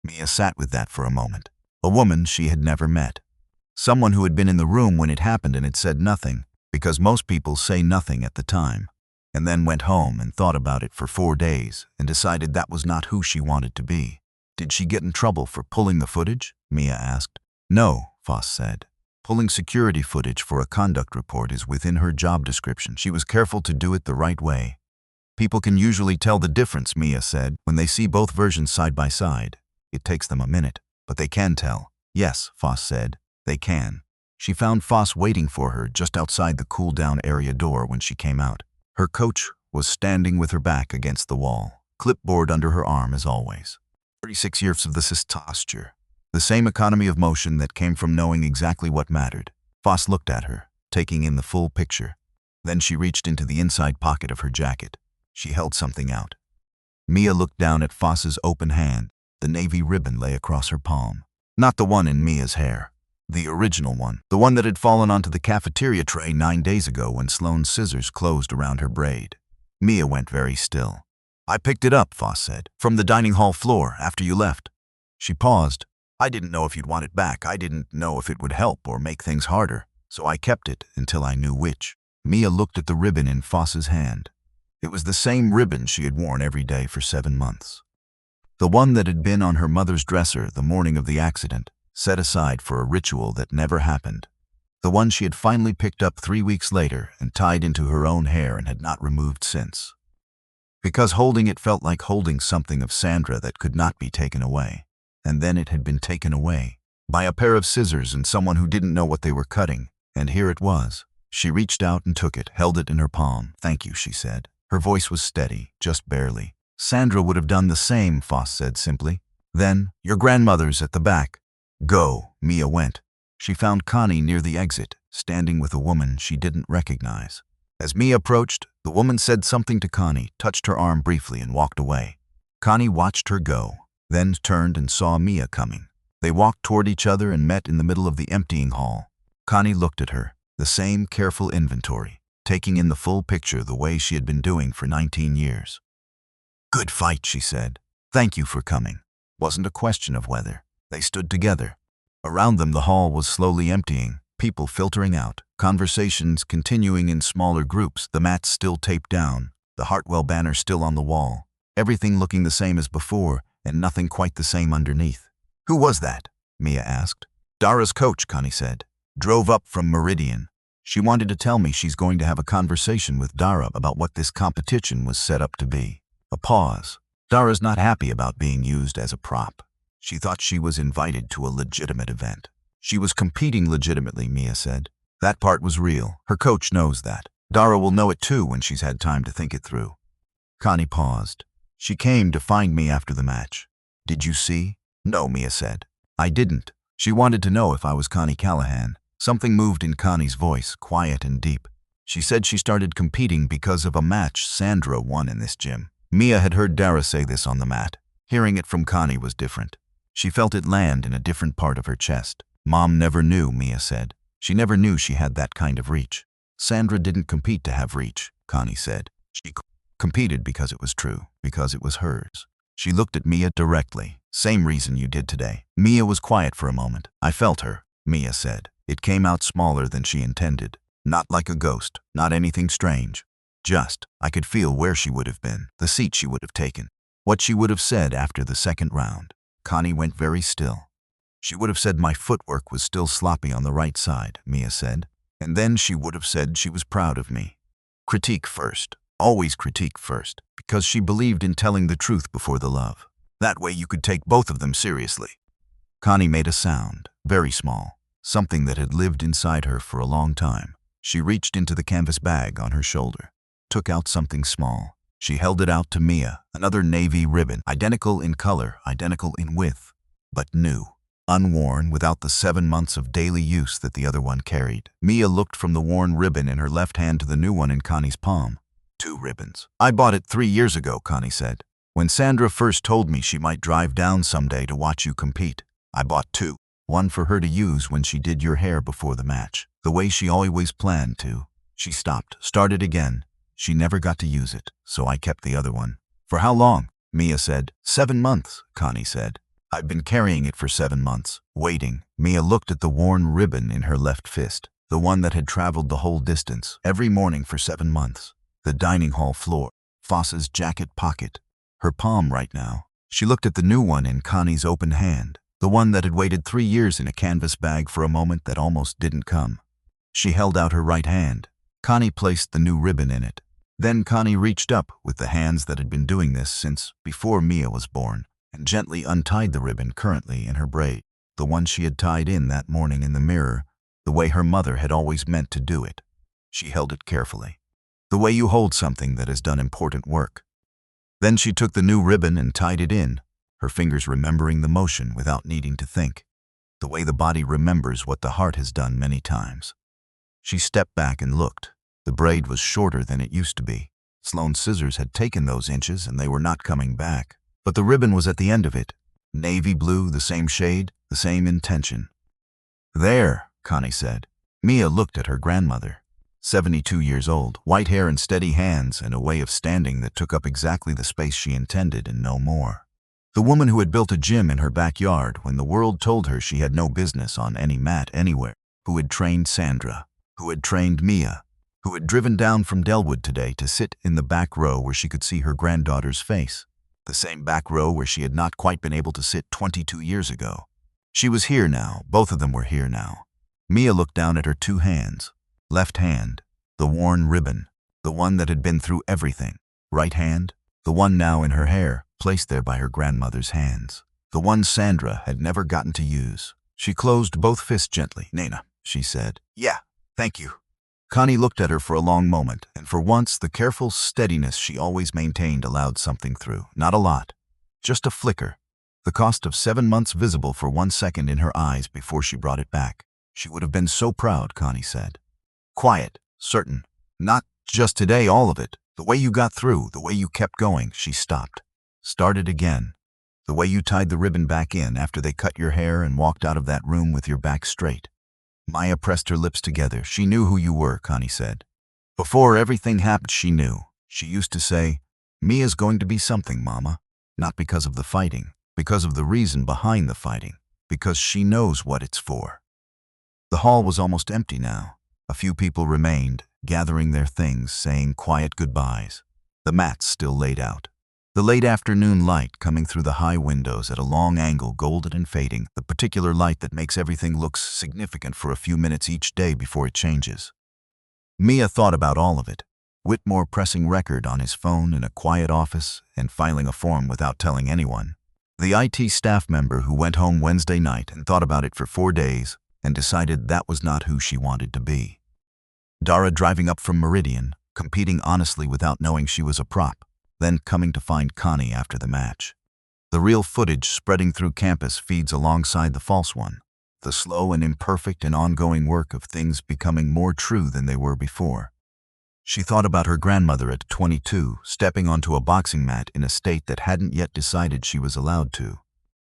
Mia sat with that for a moment. A woman she had never met. Someone who had been in the room when it happened and had said nothing, because most people say nothing at the time, and then went home and thought about it for 4 days and decided that was not who she wanted to be. Did she get in trouble for pulling the footage? Mia asked. No, Foss said. Pulling security footage for a conduct report is within her job description. She was careful to do it the right way. People can usually tell the difference, Mia said, when they see both versions side by side. It takes them a minute, but they can tell. Yes, Foss said, they can. She found Foss waiting for her just outside the cool-down area door when she came out. Her coach was standing with her back against the wall, clipboard under her arm as always. 36 years of this posture. The same economy of motion that came from knowing exactly what mattered. Foss looked at her, taking in the full picture. Then she reached into the inside pocket of her jacket. She held something out. Mia looked down at Foss's open hand. The navy ribbon lay across her palm. Not the one in Mia's hair. The original one. The one that had fallen onto the cafeteria tray 9 days ago when Sloane's scissors closed around her braid. Mia went very still. I picked it up, Foss said, from the dining hall floor after you left. She paused. I didn't know if you'd want it back. I didn't know if it would help or make things harder, so I kept it until I knew which. Mia looked at the ribbon in Foss's hand. It was the same ribbon she had worn every day for 7 months. The one that had been on her mother's dresser the morning of the accident, set aside for a ritual that never happened. The one she had finally picked up 3 weeks later and tied into her own hair and had not removed since. Because holding it felt like holding something of Sandra that could not be taken away. And then it had been taken away by a pair of scissors and someone who didn't know what they were cutting. And here it was. She reached out and took it, held it in her palm. Thank you, she said. Her voice was steady, just barely. Sandra would have done the same, Foss said simply. Then, your grandmother's at the back. Go, Mia went. She found Connie near the exit, standing with a woman she didn't recognize. As Mia approached, the woman said something to Connie, touched her arm briefly and walked away. Connie watched her go, then turned and saw Mia coming. They walked toward each other and met in the middle of the emptying hall. Connie looked at her, the same careful inventory, taking in the full picture the way she had been doing for 19 years. Good fight, she said. Thank you for coming. Wasn't a question of whether. They stood together. Around them the hall was slowly emptying, people filtering out, conversations continuing in smaller groups, the mats still taped down, the Hartwell banner still on the wall, everything looking the same as before, and nothing quite the same underneath. Who was that? Mia asked. Dara's coach, Connie said. Drove up from Meridian. She wanted to tell me she's going to have a conversation with Dara about what this competition was set up to be. A pause. Dara's not happy about being used as a prop. She thought she was invited to a legitimate event. She was competing legitimately, Mia said. That part was real. Her coach knows that. Dara will know it too when she's had time to think it through. Connie paused. She came to find me after the match. Did you see? No, Mia said. I didn't. She wanted to know if I was Connie Callahan. Something moved in Connie's voice, quiet and deep. She said she started competing because of a match Sandra won in this gym. Mia had heard Dara say this on the mat. Hearing it from Connie was different. She felt it land in a different part of her chest. Mom never knew, Mia said. She never knew she had that kind of reach. Sandra didn't compete to have reach, Connie said. She competed because it was true, because it was hers. She looked at Mia directly. Same reason you did today. Mia was quiet for a moment. I felt her, Mia said. It came out smaller than she intended. Not like a ghost, not anything strange. Just, I could feel where she would have been, the seat she would have taken, what she would have said after the second round. Connie went very still. She would have said my footwork was still sloppy on the right side, Mia said. And then she would have said she was proud of me. Critique first, always critique first, because she believed in telling the truth before the love. That way you could take both of them seriously. Connie made a sound, very small. something that had lived inside her for a long time. She reached into the canvas bag on her shoulder, took out something small. She held it out to Mia, another navy ribbon, identical in color, identical in width, but new. Unworn, without the 7 months of daily use that the other one carried. Mia looked from the worn ribbon in her left hand to the new one in Connie's palm. 2 ribbons. "I bought it 3 years ago," Connie said. "When Sandra first told me she might drive down someday to watch you compete. I bought 2. One for her to use when she did your hair before the match, the way she always planned to." She stopped, started again. She never got to use it, so I kept the other one. "For how long?" Mia said. 7 months, Connie said. "I've been carrying it for 7 months, waiting." Mia looked at the worn ribbon in her left fist, the one that had traveled the whole distance, every morning for 7 months. The dining hall floor, Foss's jacket pocket, her palm right now. She looked at the new one in Connie's open hand, the one that had waited 3 years in a canvas bag for a moment that almost didn't come. She held out her right hand. Connie placed the new ribbon in it. Then Connie reached up with the hands that had been doing this since before Mia was born, and gently untied the ribbon currently in her braid, the one she had tied in that morning in the mirror, the way her mother had always meant to do it. She held it carefully, the way you hold something that has done important work. Then she took the new ribbon and tied it in, her fingers remembering the motion without needing to think, the way the body remembers what the heart has done many times. She stepped back and looked. The braid was shorter than it used to be. Sloane's scissors had taken those inches and they were not coming back. But the ribbon was at the end of it. Navy blue, the same shade, the same intention. "There," Connie said. Mia looked at her grandmother. 72 years old, white hair and steady hands and a way of standing that took up exactly the space she intended and no more. The woman who had built a gym in her backyard when the world told her she had no business on any mat anywhere, who had trained Sandra, who had trained Mia, who had driven down from Delwood today to sit in the back row where she could see her granddaughter's face. The same back row where she had not quite been able to sit 22 years ago. She was here now. Both of them were here now. Mia looked down at her 2 hands. Left hand, the worn ribbon, the one that had been through everything. Right hand, the one now in her hair, placed there by her grandmother's hands. The one Sandra had never gotten to use. She closed both fists gently. "Nana," she said. "Yeah, thank you." Connie looked at her for a long moment, and for once the careful steadiness she always maintained allowed something through. Not a lot, just a flicker. The cost of 7 months visible for 1 second in her eyes before she brought it back. She would have been so proud, Connie said. "Quiet, certain. Not just today, all of it. The way you got through, the way you kept going." She stopped. Started again. "The way you tied the ribbon back in after they cut your hair and walked out of that room with your back straight." Maya pressed her lips together. "She knew who you were," Connie said. "Before everything happened, she knew. She used to say, 'Mia's going to be something, Mama.' Not because of the fighting, because of the reason behind the fighting, because she knows what it's for." The hall was almost empty now. A few people remained, gathering their things, saying quiet goodbyes. The mats still laid out. The late afternoon light coming through the high windows at a long angle, golden and fading, the particular light that makes everything look significant for a few minutes each day before it changes. Mia thought about all of it. Whitmore pressing record on his phone in a quiet office and filing a form without telling anyone. The IT staff member who went home Wednesday night and thought about it for 4 days and decided that was not who she wanted to be. Dara driving up from Meridian, competing honestly without knowing she was a prop, then coming to find Connie after the match. The real footage spreading through campus feeds alongside the false one, the slow and imperfect and ongoing work of things becoming more true than they were before. She thought about her grandmother at 22, stepping onto a boxing mat in a state that hadn't yet decided she was allowed to.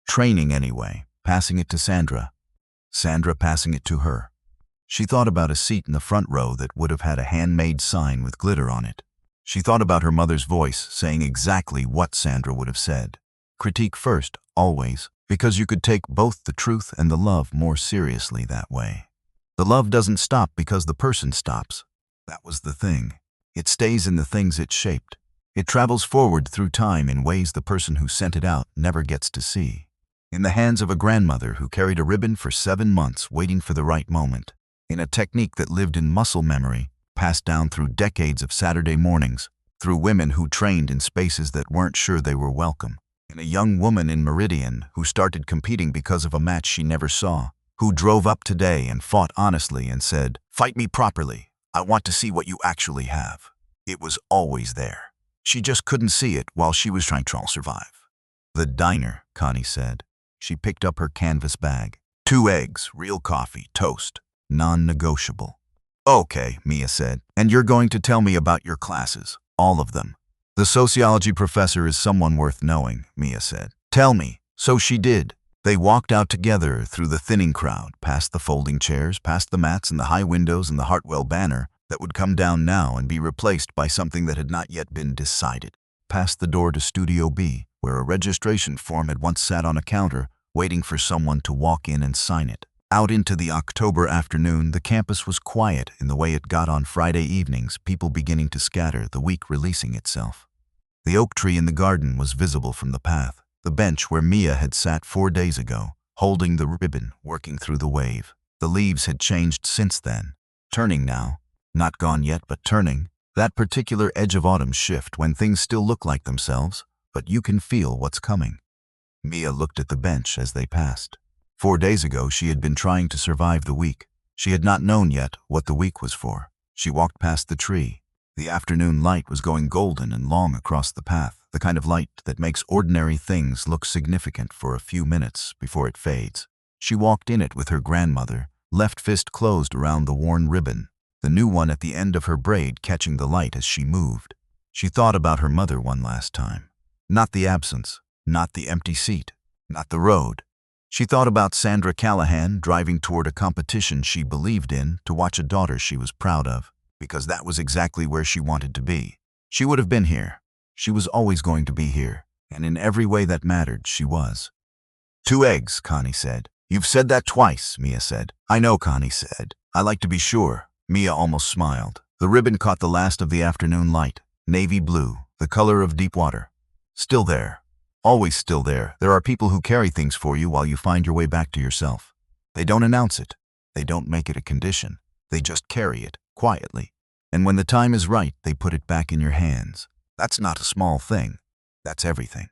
Training anyway, passing it to Sandra. Sandra passing it to her. She thought about a seat in the front row that would have had a handmade sign with glitter on it. She thought about her mother's voice saying exactly what Sandra would have said. Critique first, always, because you could take both the truth and the love more seriously that way. The love doesn't stop because the person stops. That was the thing. It stays in the things it shaped. It travels forward through time in ways the person who sent it out never gets to see. In the hands of a grandmother who carried a ribbon for 7 months waiting for the right moment. In a technique that lived in muscle memory, passed down through decades of Saturday mornings, through women who trained in spaces that weren't sure they were welcome. In a young woman in Meridian who started competing because of a match she never saw, who drove up today and fought honestly and said, "Fight me properly. I want to see what you actually have." It was always there. She just couldn't see it while she was trying to survive. "The diner," Connie said. She picked up her canvas bag. 2 eggs, real coffee, toast, non-negotiable. "Okay," Mia said. "And you're going to tell me about your classes, all of them." "The sociology professor is someone worth knowing," Mia said. "Tell me." So she did. They walked out together through the thinning crowd, past the folding chairs, past the mats and the high windows and the Hartwell banner that would come down now and be replaced by something that had not yet been decided. Past the door to Studio B, where a registration form had once sat on a counter, waiting for someone to walk in and sign it. Out into the October afternoon, the campus was quiet in the way it got on Friday evenings, people beginning to scatter, the week releasing itself. The oak tree in the garden was visible from the path, the bench where Mia had sat 4 days ago, holding the ribbon, working through the wave. The leaves had changed since then, turning now, not gone yet but turning, that particular edge of autumn shift when things still look like themselves, but you can feel what's coming. Mia looked at the bench as they passed. 4 days ago, she had been trying to survive the week. She had not known yet what the week was for. She walked past the tree. The afternoon light was going golden and long across the path, the kind of light that makes ordinary things look significant for a few minutes before it fades. She walked in it with her grandmother, left fist closed around the worn ribbon, the new one at the end of her braid catching the light as she moved. She thought about her mother one last time. Not the absence, not the empty seat, not the road. She thought about Sandra Callahan driving toward a competition she believed in to watch a daughter she was proud of, because that was exactly where she wanted to be. She would have been here. She was always going to be here, and in every way that mattered, she was. 2 eggs, Connie said. "You've said that twice," Mia said. "I know," Connie said. "I like to be sure." Mia almost smiled. The ribbon caught the last of the afternoon light, navy blue, the color of deep water. Still there. Always still there. There are people who carry things for you while you find your way back to yourself. They don't announce it. They don't make it a condition. They just carry it, quietly. And when the time is right, they put it back in your hands. That's not a small thing. That's everything.